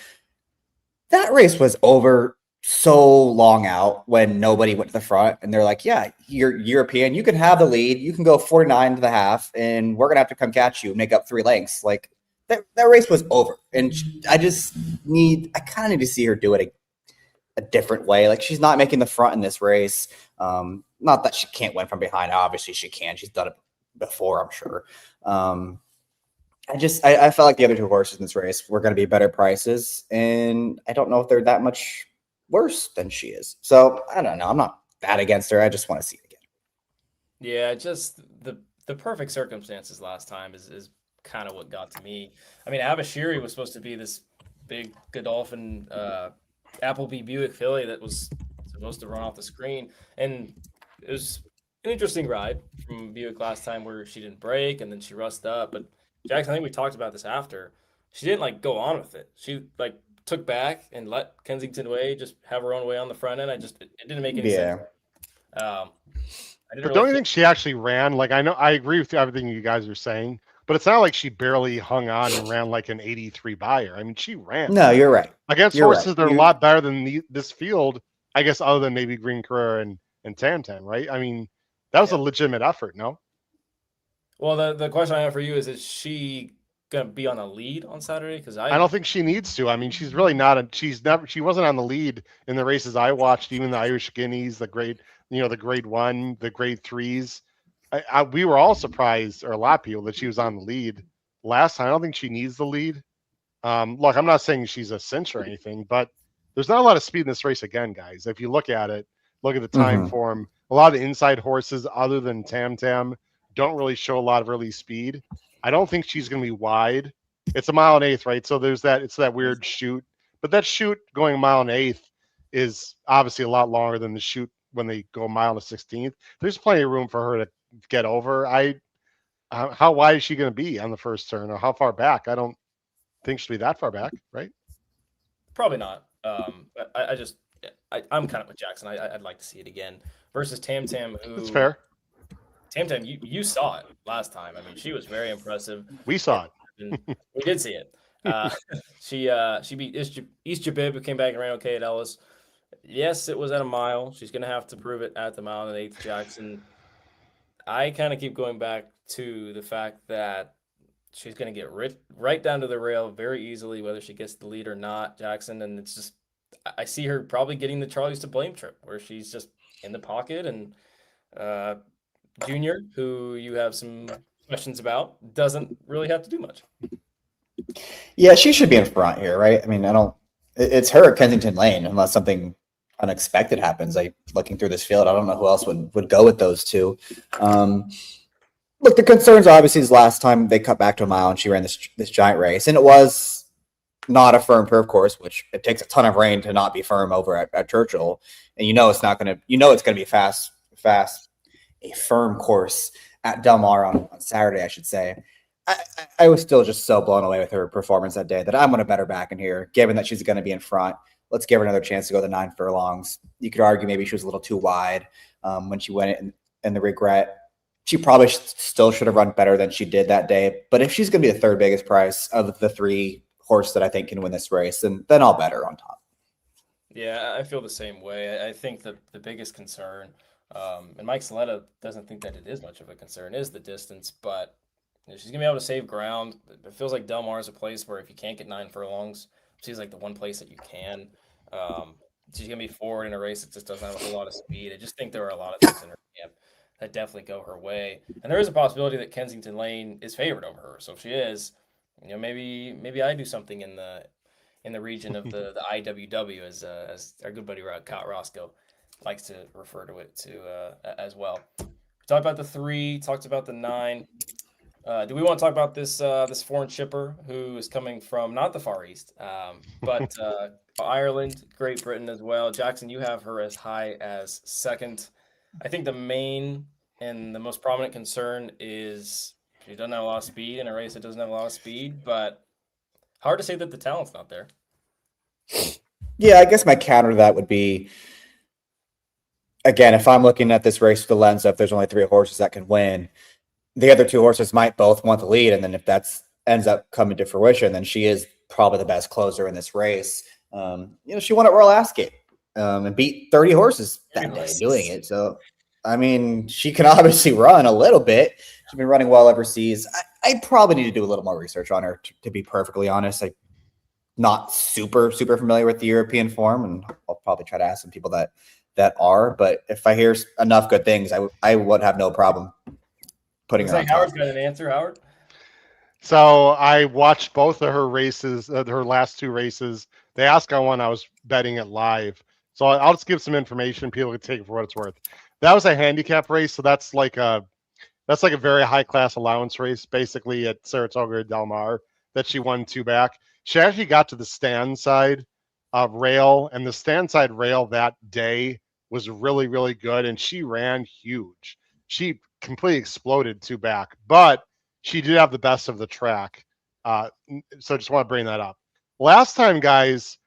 That race was over so long out when nobody went to the front, and they're like, "Yeah, you're European. You can have the lead. You can go 49 to the half, and we're gonna have to come catch you and make up 3 lengths." Like that race was over, and I kind of need to see her do it a different way. Like she's not making the front in this race. Not that she can't win from behind. Obviously she can. She's done it before, I'm sure. I felt like the other 2 horses in this race were going to be better prices, and I don't know if they're that much worse than she is. So I don't know. I'm not that against her. I just want to see it again. Yeah, just the perfect circumstances last time is kind of what got to me. I mean, Abashiri was supposed to be this big Godolphin Appleby Buick filly that was supposed to run off the screen, and it was an interesting ride from Buick last time where she didn't break and then she rushed up. But Jackson, I think we talked about this after. She didn't like go on with it. She like took back and let Kensington Way just have her own way on the front end. It didn't make any sense. But don't you think she actually ran? Like I agree with everything you guys are saying, but it's not like she barely hung on and ran like an 83 buyer. I mean, she ran. No, you're right. Against horses that are a lot better than this field, I guess, other than maybe Green Carrera and Tam Tam, right? I mean, that was a legitimate effort, no? Well, the question I have for you is she going to be on a lead on Saturday? Because I don't think she needs to. I mean, she's really not. She wasn't on the lead in the races I watched, even the Irish Guineas, the grade 1, the grade 3s. We were all surprised, or a lot of people, that she was on the lead last time. I don't think she needs the lead. Look, I'm not saying she's a cinch or anything, but there's not a lot of speed in this race again, guys. If you look at it, look at the time form. A lot of the inside horses, other than Tam Tam, don't really show a lot of early speed. I don't think she's going to be wide. It's a 1 1/8, right? So there's that. It's that weird chute, but that chute going 1 1/8 is obviously a lot longer than the chute when they go 1.16. There's plenty of room for her to get over. How wide is she going to be on the first turn, or how far back? I don't think she'll be that far back, right? Probably not. But I'm kind of with Jackson. I'd like to see it again versus Tam Tam. That's fair. Tam Tam, you saw it last time. I mean, she was very impressive. We saw it. We did see it. She beat East Jabib, who came back and ran okay at Ellis. Yes, it was at a mile. She's going to have to prove it at the 1 1/8, Jackson. I kind of keep going back to the fact that she's going to get right down to the rail very easily, whether she gets the lead or not, Jackson. And it's just, I see her probably getting the Charlie's to blame trip, where she's just in the pocket, and Junior, who you have some questions about, doesn't really have to do much. Yeah, she should be in front here, right? I mean, it's her at Kensington Lane, unless something unexpected happens. Looking through this field, I don't know who else would go with those 2. Look, the concerns obviously is last time they cut back to a mile and she ran this giant race, and it was not a firm turf course, which it takes a ton of rain to not be firm over at Churchill, and it's not going to, it's going to be a firm course at Del Mar on Saturday, I should say. I was still just so blown away with her performance that day that I'm going to bet her back in here, given that she's going to be in front. Let's give her another chance to go the 9 furlongs. You could argue maybe she was a little too wide when she went in the regret. She probably still should have run better than she did that day. But if she's going to be the third biggest price of the 3 horse that I think can win this race, then I'll bet her on top. Yeah, I feel the same way. I think the biggest concern, and Mike Saletta doesn't think that it is much of a concern, is the distance. But she's gonna be able to save ground. It feels like Del Mar is a place where if you can't get 9 furlongs, she's like the one place that you can. She's gonna be forward in a race that just doesn't have a whole lot of speed. I just think there are a lot of things in her camp that definitely go her way, and there is a possibility that Kensington Lane is favored over her. So if she is, maybe I do something in the region of the IWW as our good buddy Scott Roscoe likes to refer to it as well. We talked about the 3, talked about the 9. Do we want to talk about this foreign shipper who is coming from not the Far East, but Ireland, Great Britain as well? Jackson, you have her as high as second. I think the main and the most prominent concern is she doesn't have a lot of speed in a race that doesn't have a lot of speed, but hard to say that the talent's not there. Yeah, I guess my counter to that would be, again, if I'm looking at this race through the lens of there's only 3 horses that can win, the other 2 horses might both want the lead, and then if that ends up coming to fruition, then she is probably the best closer in this race. She won at Royal Ascot and beat 30 horses that day doing it. So, I mean, she can obviously run a little bit. She's been running well overseas. I probably need to do a little more research on her, to be perfectly honest. I'm not super familiar with the European form, and I'll probably try to ask some people that are. But if I hear enough good things, I would have no problem putting her on top. Howard's got an answer, Howard. So I watched both of her races, her last 2 races. The Ascot one, I was betting it live. So I'll just give some information. People can take it for what it's worth. That was a handicap race, so that's like a very high class allowance race, basically at Saratoga Del Mar, that she won 2 back. She actually got to the stand side rail, and the stand side rail that day was really, really good, and she ran huge. She completely exploded 2 back, but she did have the best of the track. So just want to bring that up. Last time, guys,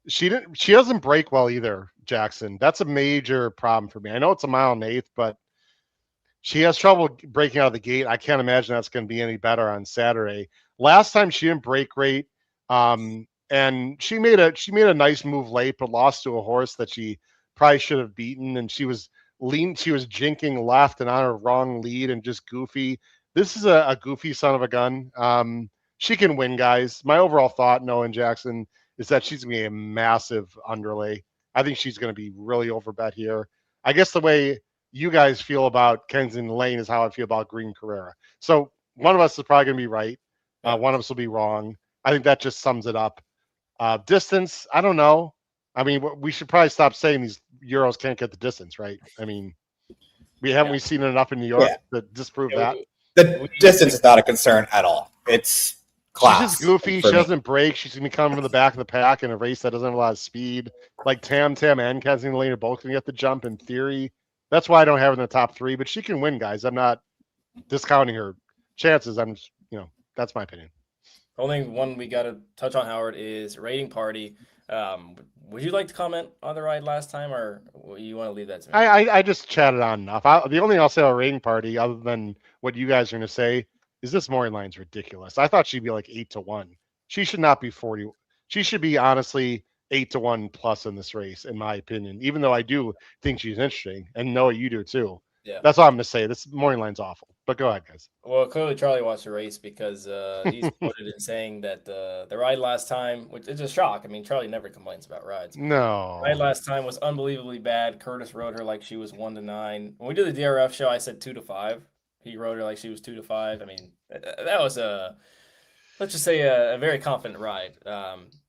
she doesn't break well either, Jackson. That's a major problem for me. I know it's a 1.8 miles, but she has trouble breaking out of the gate. I can't imagine that's going to be any better on Saturday. Last time she didn't break great, and she made a nice move late, but lost to a horse that she probably should have beaten, and she was jinking left and on a wrong lead and just goofy. This is a goofy son of a gun. She can win, guys. My overall thought, knowing Jackson, is that she's going to be a massive underlay. I think she's going to be really overbet here. I guess the way you guys feel about Kensington Lane is how I feel about Green Carrera. So one of us is probably going to be right. One of us will be wrong. I think that just sums it up. Distance, I don't know. I mean, we should probably stop saying these Euros can't get the distance, right? I mean, we seen it enough in New York to disprove that. The distance is not a concern at all. It's class. She's just goofy. She doesn't break. She's going to be coming from the back of the pack in a race that doesn't have a lot of speed. Like Tam and Kensington Lane are both going to get the jump in theory. That's why I don't have her in the top 3, but she can win, guys. I'm not discounting her chances. That's my opinion. Only one we got to touch on, Howard, is Rating Party. Would you like to comment on the ride last time, or you want to leave that to me? I just chatted on enough. The only thing I'll say about Rating Party, other than what you guys are going to say, is this morning line's ridiculous. I thought she'd be like 8-1. She should not be 40. She should be honestly 8-1 plus in this race, in my opinion. Even though I do think she's interesting, and Noah, you do too. Yeah, that's all I'm going to say. This morning line's awful. But go ahead, guys. Well, clearly Charlie watched the race because he's quoted in saying that the ride last time, which is a shock. I mean, Charlie never complains about rides. No. The ride last time was unbelievably bad. Curtis rode her like she was 1-9. When we did the DRF show, I said 2-5. He rode her like she was 2-5. I mean, that was let's just say a very confident ride.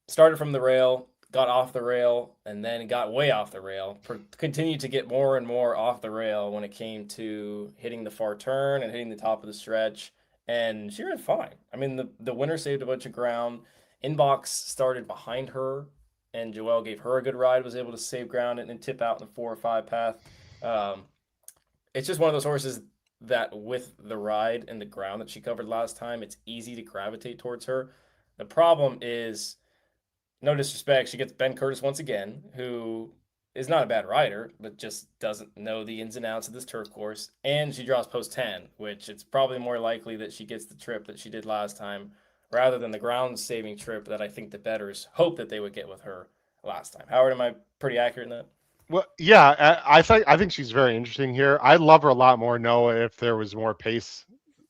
Started from the rail, got off the rail, and then got way off the rail. Continued to get more and more off the rail when it came to hitting the far turn and hitting the top of the stretch. And she ran fine. I mean, the winner saved a bunch of ground. Inbox started behind her, and Joelle gave her a good ride, was able to save ground and tip out in the 4 or 5 path. Um, it's just one of those horses that with the ride and the ground that she covered last time, it's easy to gravitate towards her. The problem is, no disrespect, she gets Ben Curtis once again, who is not a bad rider, but just doesn't know the ins and outs of this turf course. And she draws post 10, which it's probably more likely that she gets the trip that she did last time rather than the ground saving trip that I think the bettors hope that they would get with her last time. Howard, am I pretty accurate in that? Well, yeah, I think she's very interesting here. I love her a lot more, Noah, if there was more pace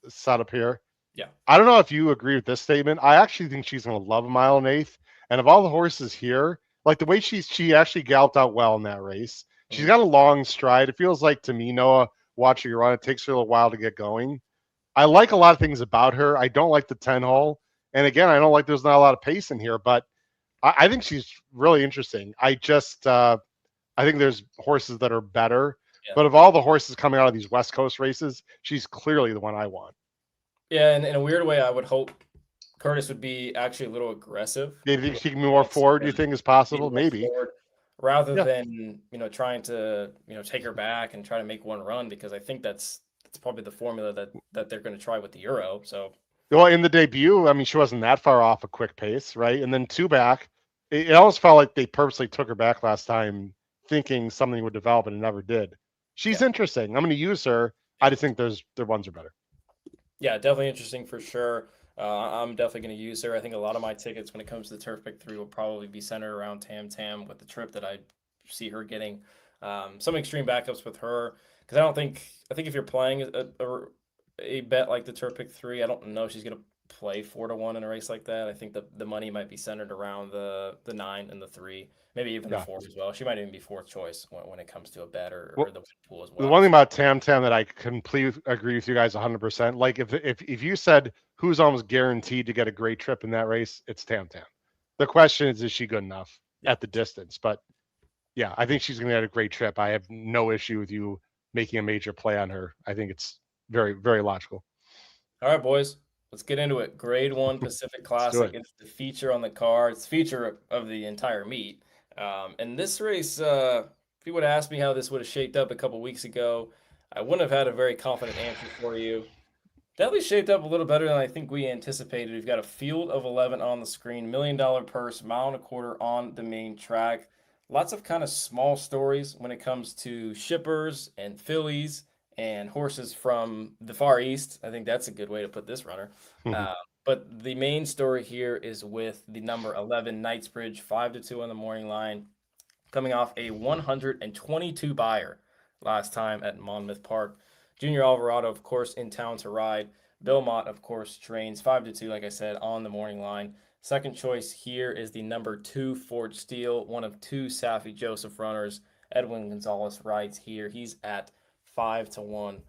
set up here. Yeah. I don't know if you agree with this statement. I actually think she's going to love a mile and eighth. And of all the horses here, like the way she actually galloped out well in that race. She's got a long stride. It feels like to me, Noah, watching her run, it takes her a little while to get going. I like a lot of things about her. I don't like the 10 hole. And again, I don't like there's not a lot of pace in here, but I think she's really interesting. I think there's horses that are better. Yeah. But of all the horses coming out of these West Coast races, she's clearly the one I want. Yeah, and in a weird way, I would hope Curtis would be actually a little aggressive. Do you think she can be more forward? Do you think is possible? Maybe. Rather than trying to take her back and try to make one run, because I think that's probably the formula that they're going to try with the Euro. So, well, in the debut, I mean, she wasn't that far off a quick pace, right? And then two back, it almost felt like they purposely took her back last time, thinking something would develop, and it never did. She's interesting. I'm going to use her. I just think their ones are better. Yeah, definitely interesting for sure. I'm definitely going to use her. I think a lot of my tickets when it comes to the Turf Pick 3 will probably be centered around Tam Tam with the trip that I see her getting. Some extreme backups with her, because I think if you're playing a bet like the Turf Pick 3, I don't know if she's going to play 4-1 in a race like that. I think the money might be centered around the 9 and the 3, maybe even the 4 as well. She might even be fourth choice when it comes to a bet or the pool as well. The one thing about Tam Tam that I completely agree with you guys 100%. Like if you said who's almost guaranteed to get a great trip in that race, it's Tam Tam. The question is she good enough at the distance? But yeah, I think she's going to get a great trip. I have no issue with you making a major play on her. I think it's very, very logical. All right, boys. Let's get into it. Grade 1 Pacific Classic. It's the feature on the card. It's the feature of the entire meet. And this race, if you would have asked me how this would have shaped up a couple weeks ago, I wouldn't have had a very confident answer for you. Definitely shaped up a little better than I think we anticipated. We've got a field of 11 on the screen, $1 million purse, 1.25 miles on the main track. Lots of kind of small stories when it comes to shippers and fillies and horses from the Far East. I think that's a good way to put this runner. But the main story here is with the number 11 Knightsbridge, 5-2 on the morning line, coming off a 122 buyer last time at Monmouth Park. Junior Alvarado, of course, in town to ride. Bill Mott, of course, trains 5-2, like I said, on the morning line. Second choice here is the number 2 Ford Steele, one of 2 Safi Joseph runners. Edwin Gonzalez rides here. He's at 5-1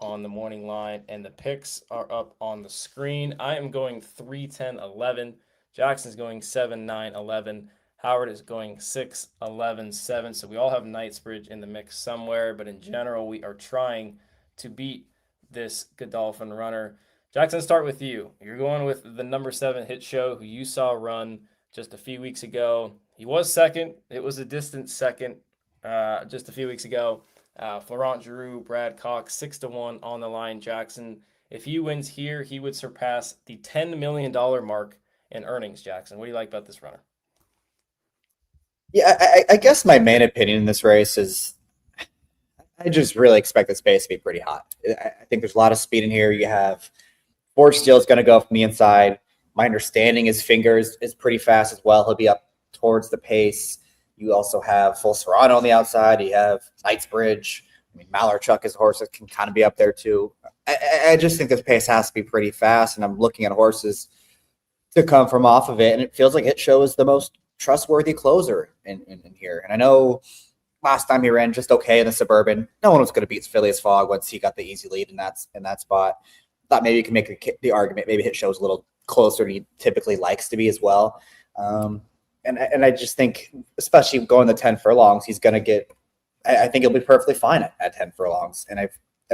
on the morning line, and the picks are up on the screen. I am going 3-10-11. Jackson's going 7-9-11. Howard is going 6-11-7. So we all have Knightsbridge in the mix somewhere, but in general, we are trying to beat this Godolphin runner. Jackson, start with you. You're going with the number 7 Hit Show, who you saw run just a few weeks ago. He was second. It was a distant second just a few weeks ago. Florent Giroux, Brad Cox, 6-1 on the line. Jackson, if he wins here, he would surpass the $10 million mark in earnings. Jackson, what do you like about this runner? Yeah, I guess my main opinion in this race is I just really expect this pace to be pretty hot. I think there's a lot of speed in here. You have Ford Steele's going to go from the inside. My understanding is Fingers is pretty fast as well. He'll be up towards the pace. You also have Full Serrano on the outside. You have Knightsbridge. I mean, Malarchuk is a horse that can kind of be up there too. I just think this pace has to be pretty fast, and I'm looking at horses to come from off of it, and it feels like It Show is the most trustworthy closer in here. And I know last time he ran just okay in the Suburban. No one was going to beat Phileas Fogg once he got the easy lead in that spot. Thought maybe you can make the argument maybe Hit Show's a little closer than he typically likes to be as well. And I just think, especially going the 10 furlongs, he's going to get. I think he'll be perfectly fine at 10 furlongs, and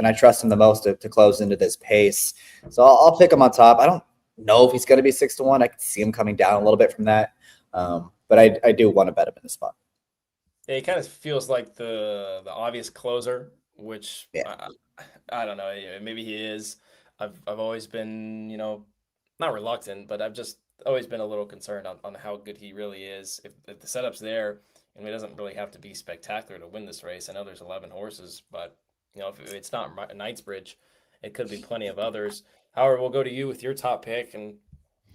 I trust him the most to close into this pace. So I'll pick him on top. know if he's going to be 6-1. I can see him coming down a little bit from that. But I do want to bet him in the spot. Yeah, he kind of feels like the obvious closer, which Yeah. I don't know. Maybe he is. I've always been, not reluctant, but I've just always been a little concerned on how good he really is. If the setup's there, and it doesn't really have to be spectacular to win this race. I know there's 11 horses, but if it's not Knightsbridge, it could be plenty of others. However, we'll go to you with your top pick, and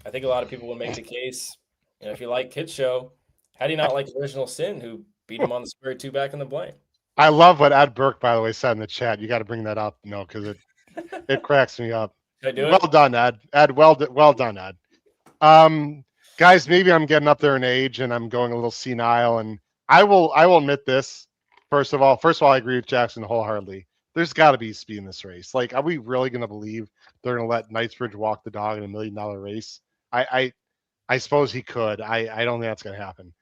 I think a lot of people would make the case. If you like Kid Show, how do you not like Original Sin, who beat him on the square two back in the blank? I love what Ed Burke, by the way, said in the chat. You got to bring that up, because it cracks me up. Should I do Well it? done, Ed. Ed, well done, Ed. Guys, maybe I'm getting up there in age and I'm going a little senile, and I will admit this. First of all, I agree with Jackson wholeheartedly. There's got to be speed in this race. Like, are we really going to believe they're going to let Knightsbridge walk the dog in $1 million race? I suppose he could. I don't think that's going to happen.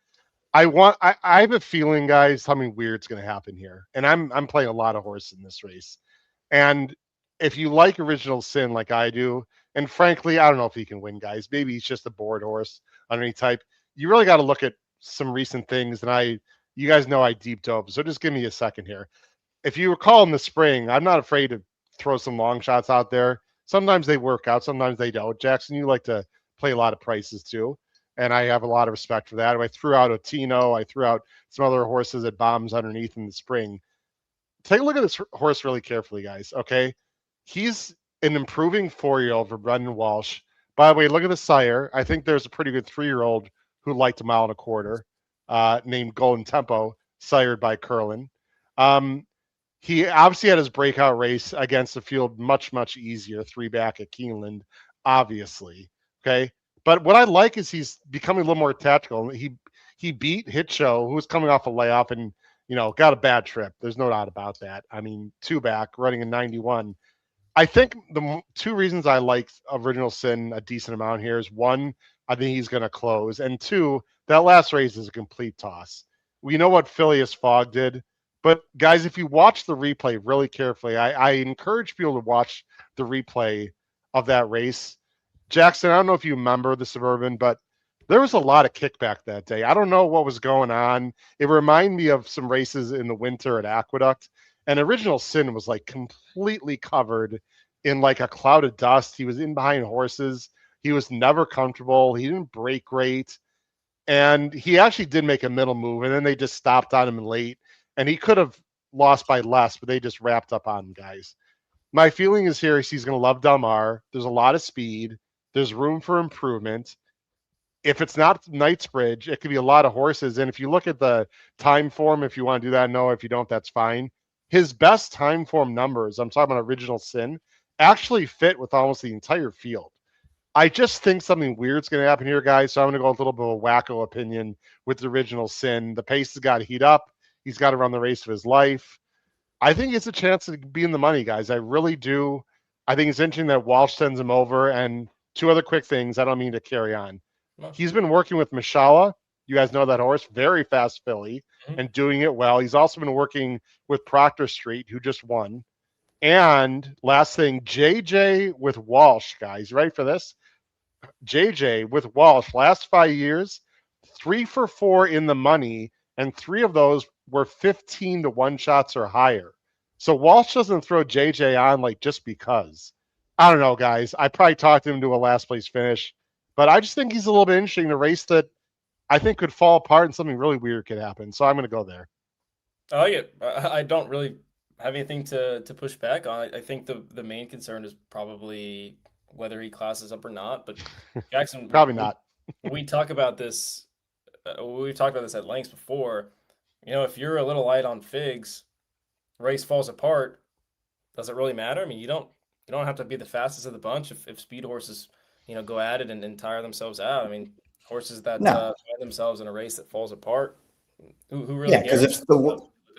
I have a feeling, guys, something weird's going to happen here, and I'm playing a lot of horse in this race, and if you like Original Sin like I do, and frankly, I don't know if he can win, guys. Maybe he's just a bored horse on any type. You really got to look at some recent things, and you guys know I deep dove, so just give me a second here. If you recall in the spring, I'm not afraid to throw some long shots out there. Sometimes they work out, sometimes they don't. Jackson, you like to play a lot of prices too, and I have a lot of respect for that. I threw out Otino, I threw out some other horses at bombs underneath in the spring. Take a look at this horse really carefully, guys, okay? He's an improving 4-year-old for Brendan Walsh. By the way, look at the sire. I think there's a pretty good 3-year-old who liked 1.25 named Golden Tempo, sired by Curlin. He obviously had his breakout race against a field much, much easier, 3 back at Keeneland, obviously. Okay. But what I like is he's becoming a little more tactical. He beat Hit Show, who was coming off a layoff and, got a bad trip. There's no doubt about that. I mean, 2 back, running in 91. I think the 2 reasons I like Original Sin a decent amount here is, 1, I think he's going to close, and 2, that last race is a complete toss. We know what Phileas Fogg did, but guys, if you watch the replay really carefully, I encourage people to watch the replay of that race. Jackson, I don't know if you remember the Suburban, but there was a lot of kickback that day. I don't know what was going on. It reminded me of some races in the winter at Aqueduct. And Original Sin was like completely covered in like a cloud of dust. He was in behind horses. He was never comfortable. He didn't break great. And he actually did make a middle move, and then they just stopped on him late. And he could have lost by less, but they just wrapped up on him, guys. My feeling is here he's going to love Del Mar. There's a lot of speed. There's room for improvement. If it's not Knightsbridge, it could be a lot of horses. And if you look at the time form, if you want to do that, no. If you don't, that's fine. His best time form numbers, I'm talking about Original Sin, actually fit with almost the entire field. I just think something weird's going to happen here, guys. So I'm going to go a little bit of a wacko opinion with the Original Sin. The pace has got to heat up. He's got to run the race of his life. I think it's a chance to be in the money, guys. I really do. I think it's interesting that Walsh sends him over. And 2 other quick things. I don't mean to carry on. No. He's been working with Mashallah. You guys know that horse, very fast filly, and doing it well. He's also been working with Proctor Street, who just won. And last thing, JJ with Walsh, guys. You ready for this? JJ with Walsh, last 5 years, 3 for 4 in the money, and 3 of those were 15 to 1 shots or higher. So Walsh doesn't throw JJ on like just because. I don't know, guys. I probably talked him to a last place finish, but I just think he's a little bit interesting in a race that I think could fall apart and something really weird could happen. So I'm going to go there. I like it. I don't really have anything to push back on. I think the main concern is probably whether he classes up or not. But Jackson, Probably not. We talk about this. We've talked about this at length before. If you're a little light on figs, race falls apart. Does it really matter? I mean, you don't have to be the fastest of the bunch if speed horses, go at it and tire themselves out. I mean, horses that find themselves in a race that falls apart, who really? Yeah, because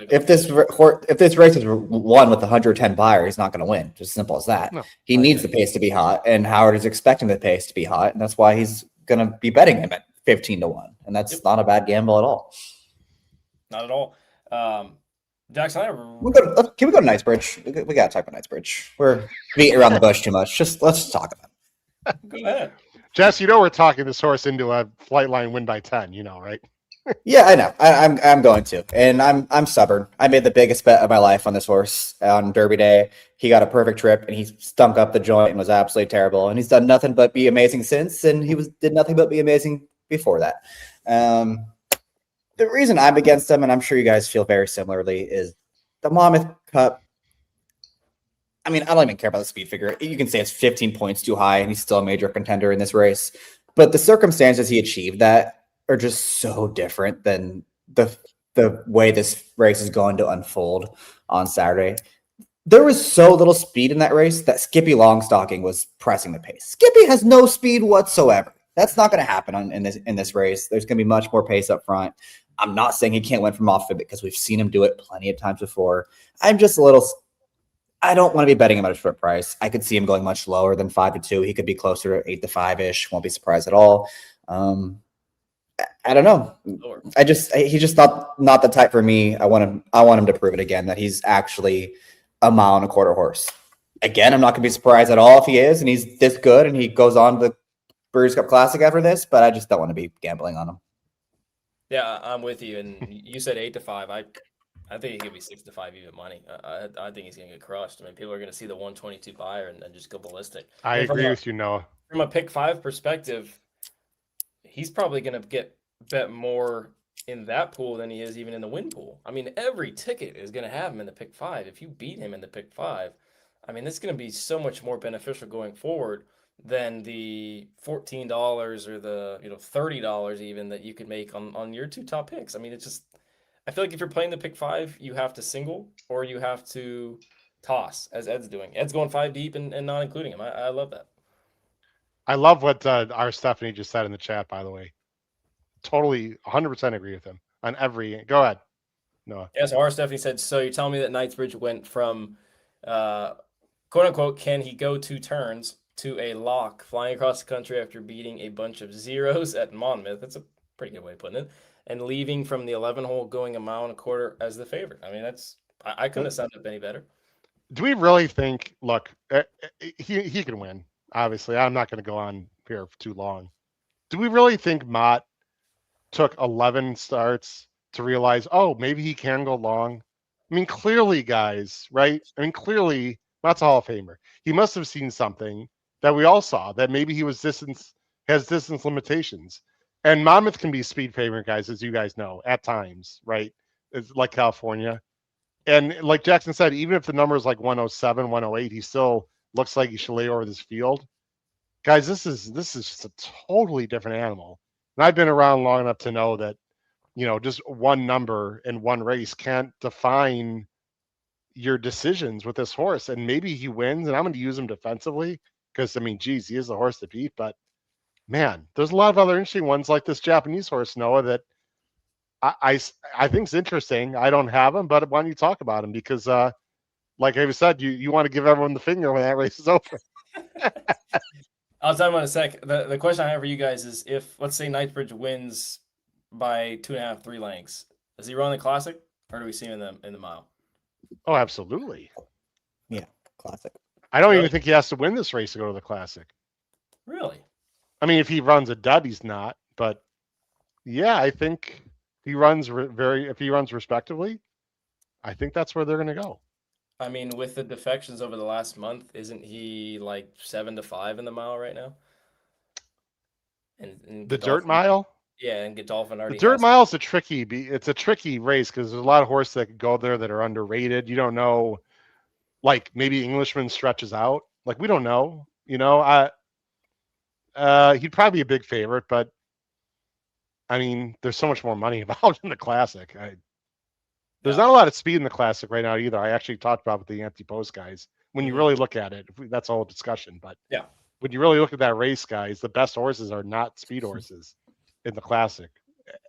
if this race is won with 110 buyer, he's not going to win. Just simple as that. No, he needs the pace to be hot, and Howard is expecting the pace to be hot, and that's why he's going to be betting him at 15 to 1, and that's not a bad gamble at all. Not at all. Jackson, can we go to Knightsbridge? We got to talk about Knightsbridge. We're beating around the bush too much. Let's talk about it. Go ahead. Jess, we're talking this horse into a flight line win by 10, right? Yeah, I know. I'm going to, and I'm stubborn. I made the biggest bet of my life on this horse on Derby Day. He got a perfect trip, and he stunk up the joint and was absolutely terrible. And he's done nothing but be amazing since, and did nothing but be amazing before that. Um, the reason I'm against him, and I'm sure you guys feel very similarly, is the Monmouth Cup. I mean, I don't even care about the speed figure. You can say it's 15 points too high, and he's still a major contender in this race. But the circumstances he achieved that are just so different than the way this race is going to unfold on Saturday. There was so little speed in that race that Skippy Longstocking was pressing the pace. Skippy has no speed whatsoever. That's not going to happen in this race. There's going to be much more pace up front. I'm not saying he can't win from off of it because we've seen him do it plenty of times before. I'm just a little. I don't want to be betting him at a short price. I could see him going much lower than 5-2. He could be closer to 8-5 ish. Won't be surprised at all. I don't know. He's just not the type for me. I want him to prove it again that he's actually a 1.25 mile horse. Again, I'm not going to be surprised at all if he is, and he's this good, and he goes on to the Breeders' Cup Classic after this. But I just don't want to be gambling on him. Yeah, I'm with you. And you said 8-5. I think he could be 6-5 even money. I think he's going to get crushed. I mean, people are going to see the 122 buyer and then just go ballistic. I agree with you, Noah. From a pick 5 perspective, he's probably going to get bet more in that pool than he is even in the win pool. I mean, every ticket is going to have him in the pick 5. If you beat him in the pick 5, I mean, this is going to be so much more beneficial going forward than the $14 or the $30 even that you could make on your 2 top picks. I mean, it's just, I feel like if you're playing the pick 5, you have to single or you have to toss, as Ed's doing. Ed's going 5 deep and not including him. I love that. I love what our Stephanie just said in the chat, by the way. Totally 100% agree with him on every. Go ahead. Noah. Yes, our Stephanie said, so you're telling me that Knightsbridge went from quote unquote, can he go 2 turns to a lock flying across the country after beating a bunch of zeros at Monmouth? That's a pretty good way of putting it. And leaving from the 11 hole going 1.25 miles as the favorite. I mean, I couldn't have summed up any better. Do we really think, look, he can win? Obviously, I'm not going to go on here for too long. Do we really think Mott took 11 starts to realize, oh, maybe he can go long? I mean, clearly, guys, right? I mean, clearly, Mott's a Hall of Famer. He must have seen something that we all saw, that maybe he has distance limitations. And Monmouth can be speed favorite, guys, as you guys know, at times, right? It's like California. And like Jackson said, even if the number is like 107, 108, he still looks like he should lay over this field. Guys, this is just a totally different animal. And I've been around long enough to know that, just one number in one race can't define your decisions with this horse. And maybe he wins, and I'm going to use him defensively because, I mean, geez, he is the horse to beat. But, man, there's a lot of other interesting ones like this Japanese horse, Noah, that I think is interesting. I don't have him, but why don't you talk about him? Because, like I said, you want to give everyone the finger when that race is over. I'll tell you in a sec. The question I have for you guys is, if, let's say, Knightsbridge wins by 2.5, 3 lengths, does he run the Classic, or do we see him in the mile? Oh, absolutely. Yeah, Classic. I don't even think he has to win this race to go to the Classic. Really? I mean, if he runs a dud, he's not. But yeah, I think if he runs respectively, I think that's where they're going to go. I mean, with the defections over the last month, isn't he like 7-5 in the mile right now? And the dirt mile? Yeah, and Godolphin already. The dirt mile is a tricky race because there's a lot of horses that could go there that are underrated. You don't know, like maybe Englishman stretches out. Like we don't know. He'd probably be a big favorite, but I mean, there's so much more money involved in the Classic. There's not a lot of speed in the Classic right now either. I actually talked about with the anti-post guys. When you really look at it, that's a whole discussion. But yeah, when you really look at that race, guys, the best horses are not speed horses in the Classic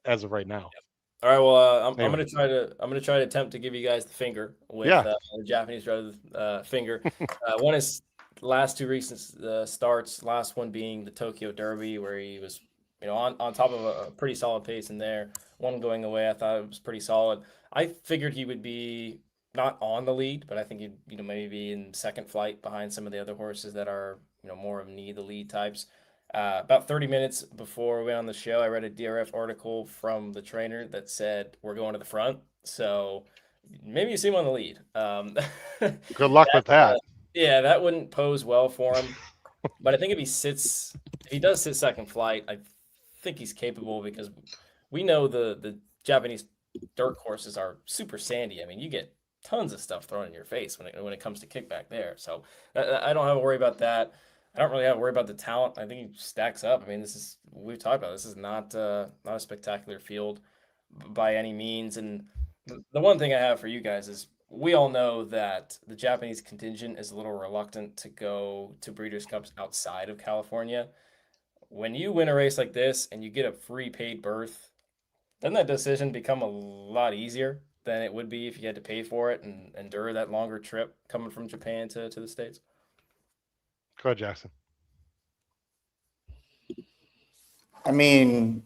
as of right now. All right. Well, I'm gonna try to attempt to give you guys the finger with the Japanese finger. One is last 2 recent starts. Last one being the Tokyo Derby, where he was on top of a pretty solid pace in there. One going away, I thought it was pretty solid. I figured he would be not on the lead, but I think he'd maybe be in second flight behind some of the other horses that are more of need the lead types. About 30 minutes before we went on the show, I read a DRF article from the trainer that said we're going to the front. So maybe you see him on the lead. Good luck with that. Yeah, that wouldn't pose well for him. But I think if he does sit second flight, I think he's capable because we know the Japanese dirt courses are super sandy. I mean, you get tons of stuff thrown in your face when it comes to kickback there. So I don't have to worry about that. I don't really have to worry about the talent. I think he stacks up. I mean, we've talked about this is not not a spectacular field by any means. And the one thing I have for you guys is we all know that the Japanese contingent is a little reluctant to go to Breeders' Cups outside of California. When you win a race like this and you get a free paid berth, doesn't that decision become a lot easier than it would be if you had to pay for it and endure that longer trip coming from Japan to the States? Go ahead, Jackson. I mean,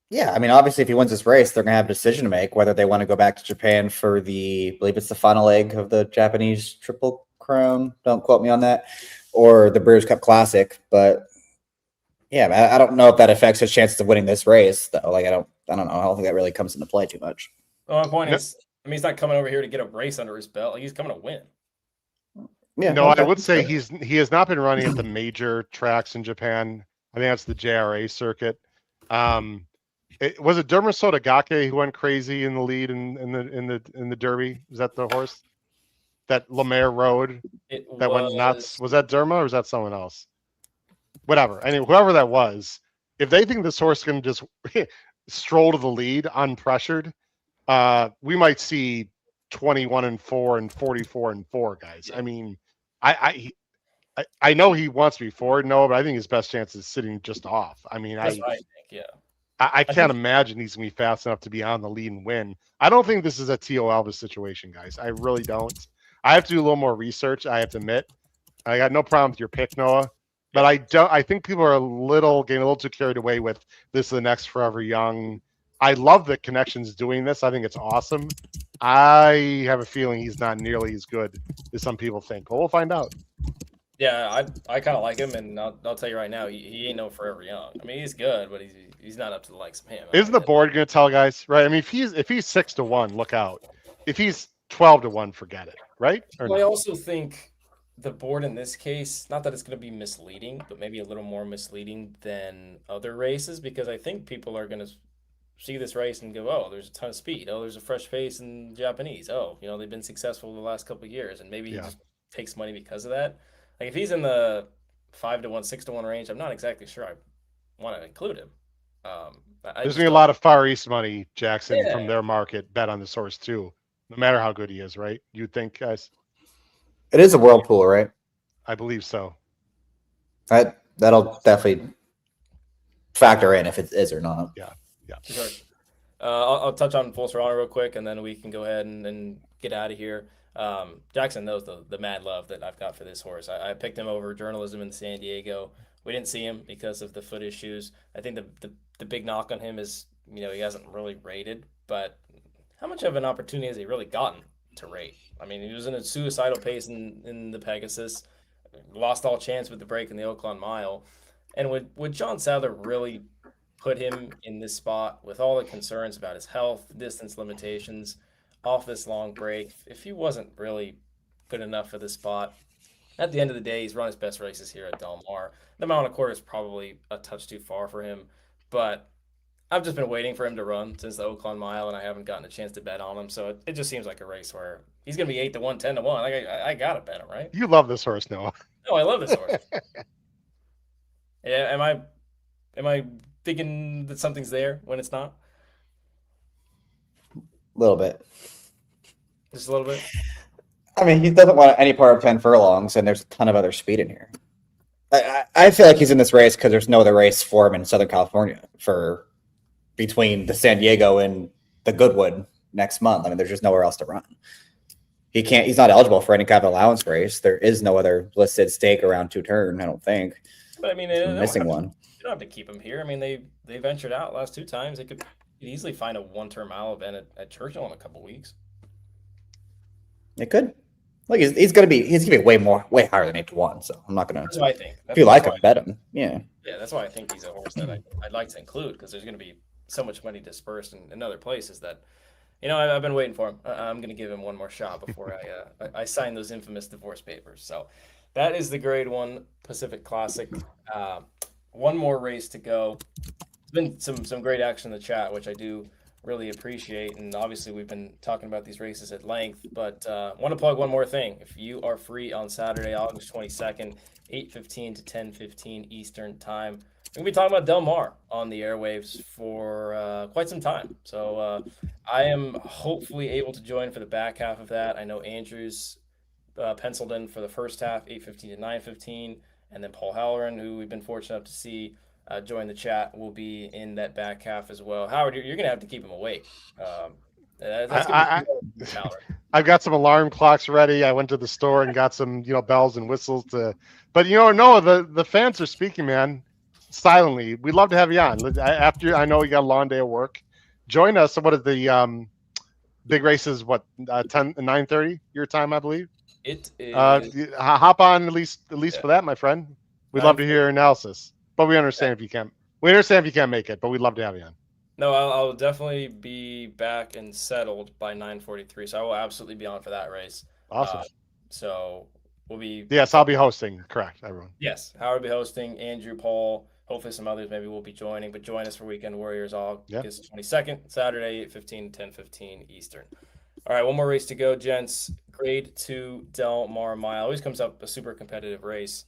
yeah, I mean, obviously, if he wins this race, they're going to have a decision to make whether they want to go back to Japan for I believe it's the final leg of the Japanese Triple Crown. Don't quote me on that, or the Breeders' Cup Classic. But yeah, I don't know if that affects his chances of winning this race, though. Like, I don't know. I don't think that really comes into play too much. Well, my point is, I mean, he's not coming over here to get a race under his belt. Like, he's coming to win. Yeah, No, okay. I would say he has not been running at the major tracks in Japan. I think that's the JRA circuit. Was it Derma Sotogake who went crazy in the lead in the Derby? Is that the horse that Lemaire rode went nuts? Was that Derma or was that someone else? Whatever. I mean, whoever that was, if they think this horse can just stroll to the lead unpressured, we might see 21-4 and 44-4 guys. I mean, I know he wants to be forward, Noah, but I think his best chance is sitting just off. I mean, That's what I think, yeah. I can't imagine he's going to be fast enough to be on the lead and win. I don't think this is a T.O. Elvis situation, guys. I really don't. I have to do a little more research, I have to admit. I got no problem with your pick, Noah. But I think people are getting a little too carried away with this is the next Forever Young. I love that Connection's doing this. I think it's awesome. I have a feeling he's not nearly as good as some people think. But we'll find out. Yeah, I kind of like him, and I'll tell you right now, he ain't no Forever Young. I mean, he's good, but he's not up to the likes of him. Isn't the board going to tell guys, right? I mean, if he's 6-1, look out. If he's 12-1, forget it, right? Well, I also think the board in this case, not that it's going to be misleading, but maybe a little more misleading than other races, because I think people are going to see this race and go, oh, there's a ton of speed. Oh, there's a fresh face in Japanese. Oh, they've been successful the last couple of years, and maybe he just takes money because of that. Like, if he's in the 5-1, 6-1 range, I'm not exactly sure I want to include him. There's going to be a lot of Far East money, Jackson, from their market bet on this horse too, no matter how good he is, right? You'd think, guys? It is a whirlpool, right? I believe so. That'll definitely factor in if it is or not. Yeah. Sure. I'll touch on Full Serrano real quick, and then we can go ahead and get out of here. Jackson knows the mad love that I've got for this horse. I picked him over journalism in San Diego. We didn't see him because of the foot issues. I think the big knock on him is, he hasn't really rated, but how much of an opportunity has he really gotten to rate? I mean, he was in a suicidal pace in the Pegasus, lost all chance with the break in the Oakland Mile. And would John Sadler really put him in this spot with all the concerns about his health, distance limitations, off this long break, if he wasn't really good enough for this spot? At the end of the day, he's run his best races here at Del Mar. The mile and a quarter is probably a touch too far for him, but I've just been waiting for him to run since the Oakland Mile, and I haven't gotten a chance to bet on him. So it just seems like a race where he's going to be 8-1, 10-1. Like, I got to bet him, right? You love this horse, Noah. No, I love this horse. Yeah, am I thinking that something's there when it's not? A little bit. Just a little bit? I mean, he doesn't want any part of 10 furlongs, and there's a ton of other speed in here. I feel like he's in this race because there's no other race for him in Southern California between the San Diego and the Goodwood next month. I mean, there's just nowhere else to run. He's not eligible for any kind of allowance race. There is no other listed stake around 2-turn, I don't think. But I mean, missing one. You don't have to keep him here. I mean, they ventured out last 2 times. They could easily find a 1-turn mile event at Churchill in a couple weeks. It could. Like he's gonna be way higher than 8-1. So I'm not gonna. That's what I think. If you like him, bet him. Yeah. Yeah, that's why I think he's a horse that I'd like to include because there's going to be so much money dispersed in other places that, I've been waiting for him. I'm going to give him one more shot before I sign those infamous divorce papers. So that is the Grade 1 Pacific Classic. One more race to go. Been some great action in the chat, which I do really appreciate. And obviously, we've been talking about these races at length, but want to plug one more thing. If you are free on Saturday, August 22nd, 8:15 to 10:15 Eastern Time, we're gonna be talking about Del Mar on the airwaves for quite some time. So I am hopefully able to join for the back half of that. I know Andrew's penciled in for the first half, 8:15 to 9:15, and then Paul Halloran, who we've been fortunate enough to see join the chat, will be in that back half as well. Howard, you're going to have to keep him awake. I've got some alarm clocks ready. I went to the store and got some, bells and whistles but Noah, the fans are speaking, man, silently. We'd love to have you on. After, I know you got a long day of work. Join us. What is the big races? 9:30 your time, I believe. It is. Hop on at least for that, my friend. We'd love to hear your analysis. But we understand if you can't. We understand if you can't make it, but we'd love to have you on. No, I'll definitely be back and settled by 9:43, so I will absolutely be on for that race. Awesome. So we'll be. Yes, I'll be hosting. Correct, everyone. Yes, Howard will be hosting. Andrew, Paul, hopefully some others maybe will be joining. But join us for Weekend Warriors August 22nd, Saturday, 8:15, 10:15 Eastern. All right, one more race to go, gents. Grade 2 Del Mar Mile. Always comes up a super competitive race,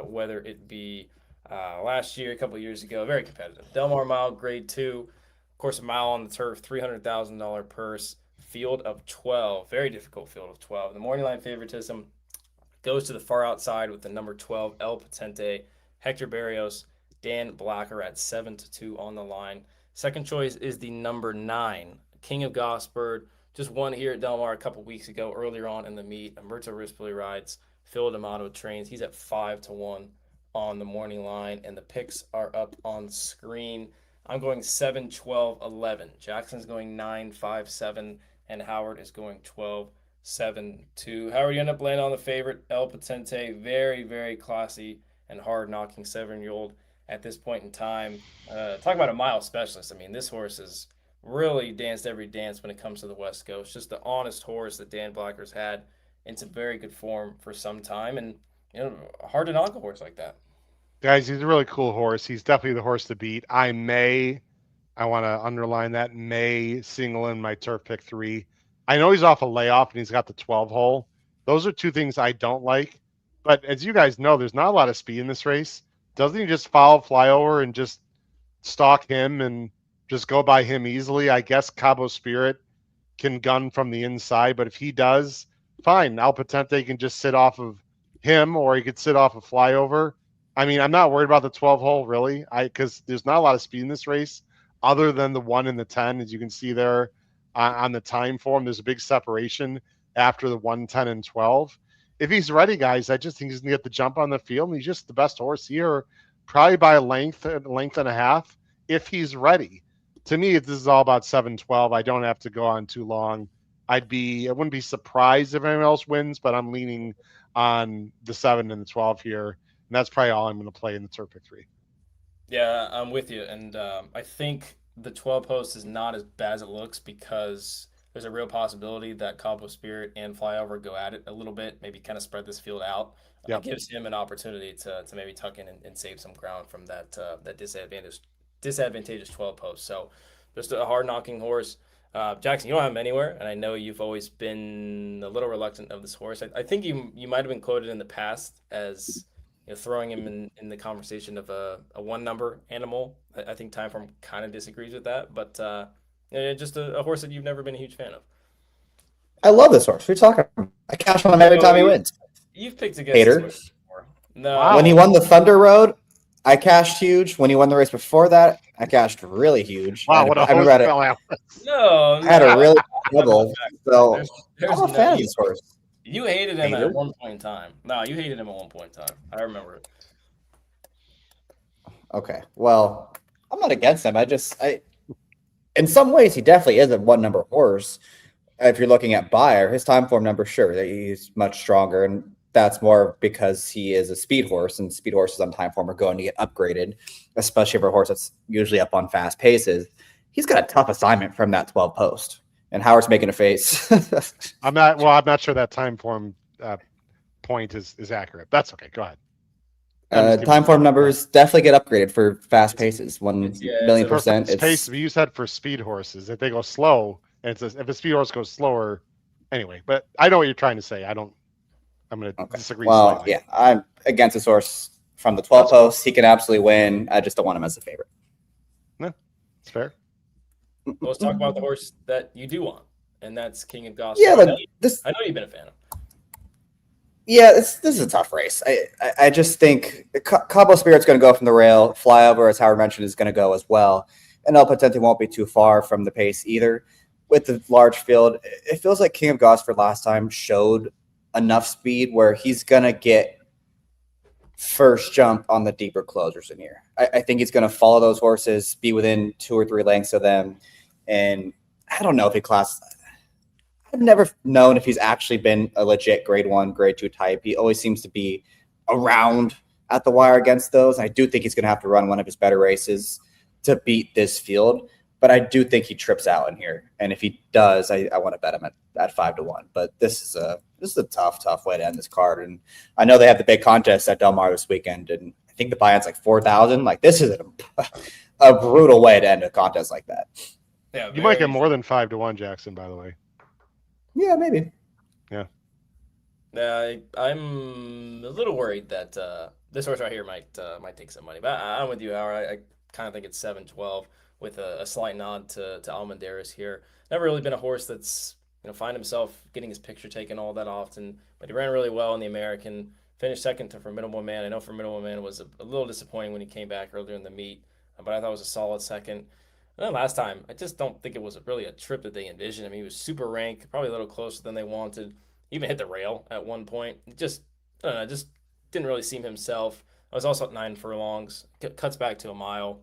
whether it be last year, a couple of years ago, very competitive. Del Mar Mile, Grade 2. Of course, a mile on the turf, $300,000 purse, field of 12. Very difficult field of 12. The morning line favoritism goes to the far outside with the number 12, El Patente, Hector Barrios, Dan Blacker at 7-2 on the line. Second choice is the number 9, King of Gosford. Just won here at Del Mar a couple weeks ago, earlier on in the meet. Umberto Rispoli rides. Phil D'Amato trains. He's at 5-1 on the morning line, and the picks are up on screen. I'm going 7, 12, 11. Jackson's going 9, 5, 7, and Howard is going 12, 7, 2. Howard, you end up landing on the favorite, El Patente. Very, very classy and hard-knocking 7-year-old at this point in time. Talk about a mile specialist. I mean, this horse has really danced every dance when it comes to the West Coast. Just the honest horse that Dan Blacker's had in some very good form for some time, and hard to knock a horse like that. Guys, he's a really cool horse. He's definitely the horse to beat. I want to underline that, may single in my turf pick 3. I know he's off a layoff and he's got the 12 hole. Those are two things I don't like. But as you guys know, there's not a lot of speed in this race. Doesn't he just foul flyover and just stalk him and just go by him easily? I guess Cabo Spirit can gun from the inside, but if he does, fine. El Patente can just sit off of him, or he could sit off a flyover. I mean, I'm not worried about the 12 hole, really, because there's not a lot of speed in this race other than the 1 and the 10. As you can see there on the time form, there's a big separation after the 1, 10, and 12. If he's ready, guys, I just think he's going to get the jump on the field, and he's just the best horse here, probably by a length and a half, if he's ready. To me, this is all about 7-12. I don't have to go on too long. I wouldn't be surprised if anyone else wins, but I'm leaning on the 7 and the 12 here. And that's probably all I'm going to play in the turf pick 3. Yeah, I'm with you. And I think the 12 post is not as bad as it looks because there's a real possibility that Cabo Spirit and Flyover go at it a little bit, maybe kind of spread this field out. It gives him an opportunity to maybe tuck in and save some ground from that disadvantageous 12 post. So just a hard-knocking horse. Jackson, you don't have him anywhere, and I know you've always been a little reluctant of this horse. I think you might have been quoted in the past as throwing him in the conversation of a 1-number animal. I think Timeform kind of disagrees with that, but just a horse that you've never been a huge fan of. I love this horse. What are you talking about? I cash on him every time he wins. You've picked against this horse before. No. Wow. When he won the Thunder Road, I cashed huge. When he won the race before that, I cashed really huge. Wow, what a host fell out. No, I had a really double. So there's I'm a fan of this horse. You hated him at one point in time. No, you hated him at one point in time. I remember it. Okay. Well, I'm not against him. In some ways, he definitely is a 1-number horse. if you're looking at Bayer, his time form number, sure, that he's much stronger, and that's more because he is a speed horse, and speed horses on time form are going to get upgraded, especially for a horse that's usually up on fast paces. He's got a tough assignment from that 12 post, and Howard's making a face. I'm not sure that time form point is accurate. That's okay. Go ahead. Time form numbers definitely get upgraded for fast paces. 1,000,000%. It's pace. You said for speed horses, if they go slow, and it says if a speed horse goes slower, anyway. But I know what you're trying to say. I'm going to disagree. Well, slightly. yeah, I'm against this horse from the 12 posts. He can absolutely win. I just don't want him as a favorite. No, it's fair. Well, let's talk about the horse that you do want, and that's King of Gospel. Yeah, I know you've been a fan of. Yeah, this is a tough race. I just think Cabo Spirit's going to go from the rail. Flyover, as Howard mentioned, is going to go as well. And El Potente won't be too far from the pace either. With the large field, it feels like King of Gosford last time showed enough speed where he's going to get first jump on the deeper closers in here. I think he's going to follow those horses, be within 2 or 3 lengths of them. And I don't know if he I've never known if he's actually been a legit grade 1, grade 2 type. He always seems to be around at the wire against those. I do think he's going to have to run one of his better races to beat this field, but I do think he trips out in here. And if he does, I want to bet him at 5-1. But this is a tough way to end this card. And I know they have the big contest at Del Mar this weekend, and I think the buy-in's like 4,000. Like, this is a brutal way to end a contest like that. Yeah, you might get more than 5-1, Jackson, by the way. Yeah, maybe. Yeah. I'm a little worried that this horse right here might take some money. But I'm with you, Howard. I kind of think it's 7-12 with a slight nod to Almendares here. Never really been a horse that's find himself getting his picture taken all that often, but he ran really well in the American. Finished second to Formidable Man. I know Formidable Man was a little disappointing when he came back earlier in the meet, but I thought it was a solid second. And then last time, I just don't think it was really a trip that they envisioned. I mean, he was super ranked, probably a little closer than they wanted. He even hit the rail at one point. Just didn't really seem himself. I was also at 9 furlongs. Cuts back to a mile.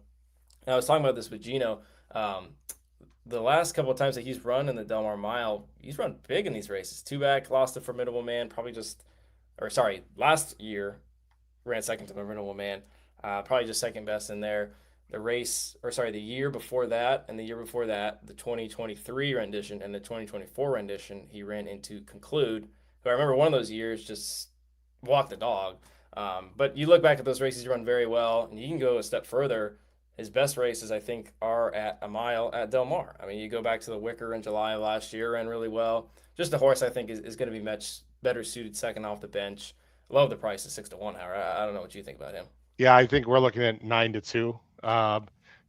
And I was talking about this with Gino. The last couple of times that he's run in the Del Mar Mile, he's run big in these races. 2 back, lost to Formidable Man, last year ran second to Formidable Man, probably just second best in there. The year before that, and the year before that, the 2023 rendition and the 2024 rendition, he ran into Conclude, who I remember one of those years just walked the dog. But you look back at those races, he run very well, and you can go a step further. His best races, I think, are at a mile at Del Mar. I mean, you go back to the Wicker in July of last year, ran really well. Just a horse I think is going to be much better suited second off the bench. Love the price at 6-1, Howard. I don't know what you think about him. Yeah, I think we're looking at 9-2.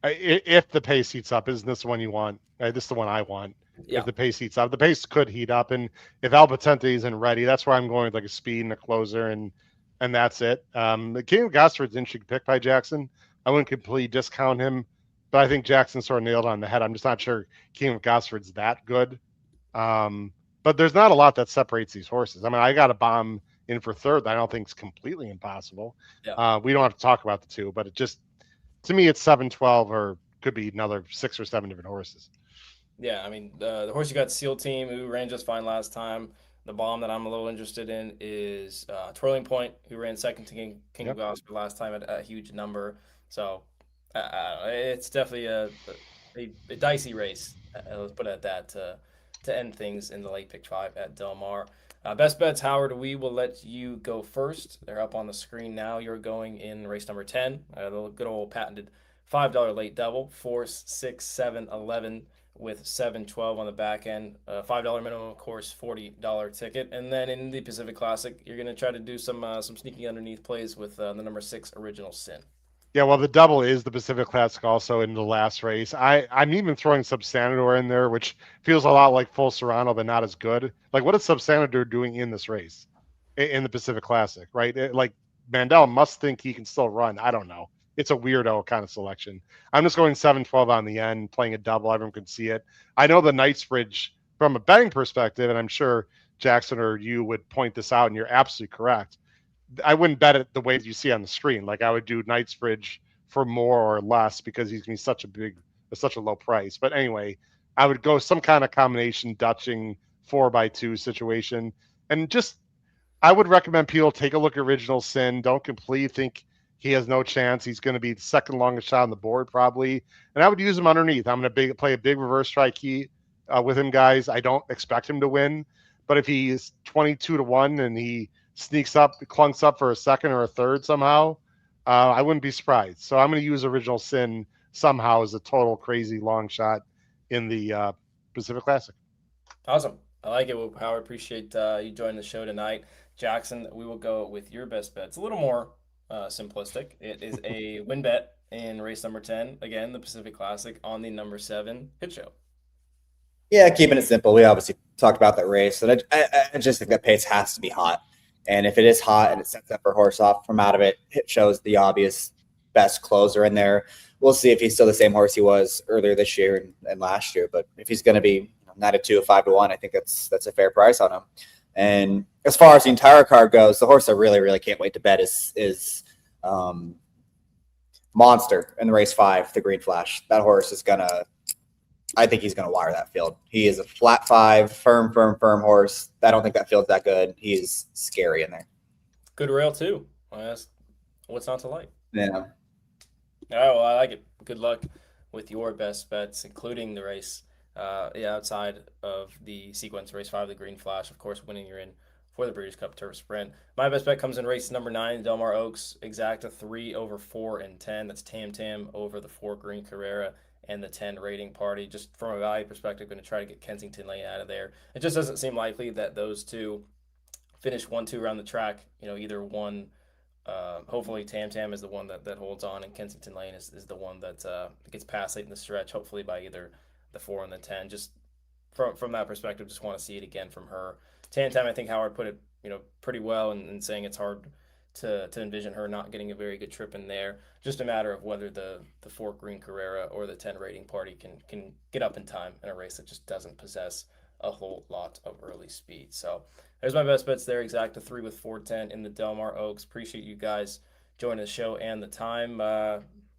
If the pace heats up, isn't this the one you want? This is the one I want. Yeah. If the pace heats up, the pace could heat up, and if Albacente isn't ready, that's where I'm going with like a speed and a closer, and that's it. The King of Gosford's an interesting pick by Jackson. I wouldn't completely discount him, but I think Jackson sort of nailed on the head. I'm just not sure King of Gosford's that good. But there's not a lot that separates these horses. I mean, I got a bomb in for third that I don't think is completely impossible. Yeah. We don't have to talk about the two, but it just, to me, it's 7-12, or could be another 6 or 7 different horses. Yeah, I mean, the horse you got, Seal Team, who ran just fine last time. The bomb that I'm a little interested in is Twirling Point, who ran second to King of Gospel last time at a huge number. So it's definitely a dicey race. Let's put it at that to end things in the late pick 5 at Del Mar. Best bets, Howard, we will let you go first. They're up on the screen now. You're going in race number 10, the good old patented $5 late double, 4, 6, 7, 11 with 7-12 on the back end. $5 minimum, of course, $40 ticket. And then in the Pacific Classic, you're going to try to do some sneaking underneath plays with the number 6, Original Sin. Yeah, well, the double is the Pacific Classic also in the last race. I'm even throwing Substanador in there, which feels a lot like Full Serrano, but not as good. Like, what is Substanador doing in this race in the Pacific Classic, right? Like, Mandel must think he can still run. I don't know. It's a weirdo kind of selection. I'm just going 7-12 on the end, playing a double. Everyone can see it. I know the Knightsbridge from a betting perspective, and I'm sure Jackson or you would point this out, and you're absolutely correct. I wouldn't bet it the way you see on the screen. Like, I would do Knightsbridge for more or less because he's going to be such a low price. But anyway, I would go some kind of combination Dutching 4x2 situation. And just, I would recommend people take a look at Original Sin. Don't completely think he has no chance. He's going to be the second longest shot on the board, probably. And I would use him underneath. I'm going to play a big reverse strike key with him, guys. I don't expect him to win. But if he's 22-1 and he sneaks up, clunks up for a second or a third somehow, I wouldn't be surprised. So I'm going to use Original Sin somehow as a total crazy long shot in the Pacific Classic. Awesome. I like it. Well, Howard, appreciate you joining the show tonight. Jackson, we will go with your best bet. It's a little more simplistic. It is a win bet in race number 10. Again, the Pacific Classic on the number 7 hit show. Yeah, keeping it simple. We obviously talked about that race, and I just think that pace has to be hot. And if it is hot and it sets up for horse off from out of it, it shows the obvious best closer in there. We'll see if he's still the same horse he was earlier this year and last year. But if he's going to be 9-2, 5-1, I think that's a fair price on him. And as far as the entire card goes, the horse I really, really can't wait to bet is Monster in the race 5, the Green Flash. That horse is I think he's going to wire that field. He is a flat 5, firm horse. I don't think that field's that good. He's scary in there. Good rail, too. What's not to like? Yeah. All right, well, I like it. Good luck with your best bets, including the race outside of the sequence, race 5, the Green Flash. Of course, winning you're in for the Breeders' Cup Turf Sprint. My best bet comes in race number 9, Del Mar Oaks, exacta 3 over 4 and 10. That's Tam over the 4 Green Carrera and the 10 Rating Party. Just from a value perspective, going to try to get Kensington Lane out of there. It just doesn't seem likely that those two finish 1-2 around the track. Either one. Hopefully Tam is the one that holds on, and Kensington Lane is the one that gets past late in the stretch, hopefully by either the 4 and the 10. Just from that perspective, just want to see it again from her. Tam, I think Howard put it pretty well in saying it's hard to envision her not getting a very good trip in there. Just a matter of whether the 4 Green Carrera or the 10 Rating Party can get up in time in a race that just doesn't possess a whole lot of early speed. So there's my best bets there. Exacta 3 with 410 in the Del Mar Oaks. Appreciate you guys joining the show and the time.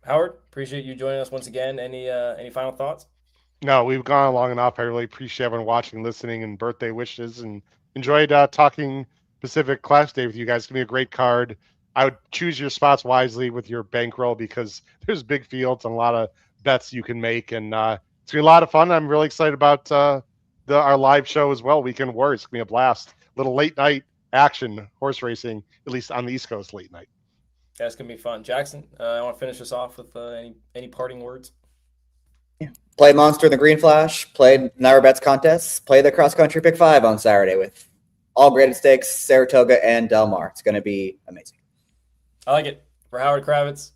Howard, appreciate you joining us once again. Any final thoughts? No, we've gone long enough. I really appreciate everyone watching, listening, and birthday wishes, and enjoyed talking Pacific Clash Day with you guys. It's going to be a great card. I would choose your spots wisely with your bankroll because there's big fields and a lot of bets you can make, and it's going to be a lot of fun. I'm really excited about our live show as well, Weekend Warriors. It's going to be a blast. Little late night action horse racing, at least on the East Coast late night. That's going to be fun. Jackson, I want to finish us off with any parting words? Yeah. Play Monster in the Green Flash, play Naira Bets contests, play the cross country pick 5 on Saturday with all graded stakes, Saratoga and Del Mar. It's going to be amazing. I like it. For Howard Kravitz,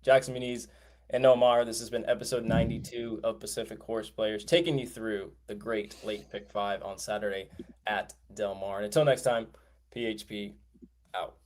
Jackson Muniz, and Noah Maher, this has been episode 92 of Pacific Horseplayers, taking you through the great late pick 5 on Saturday at Del Mar. And until next time, PHP out.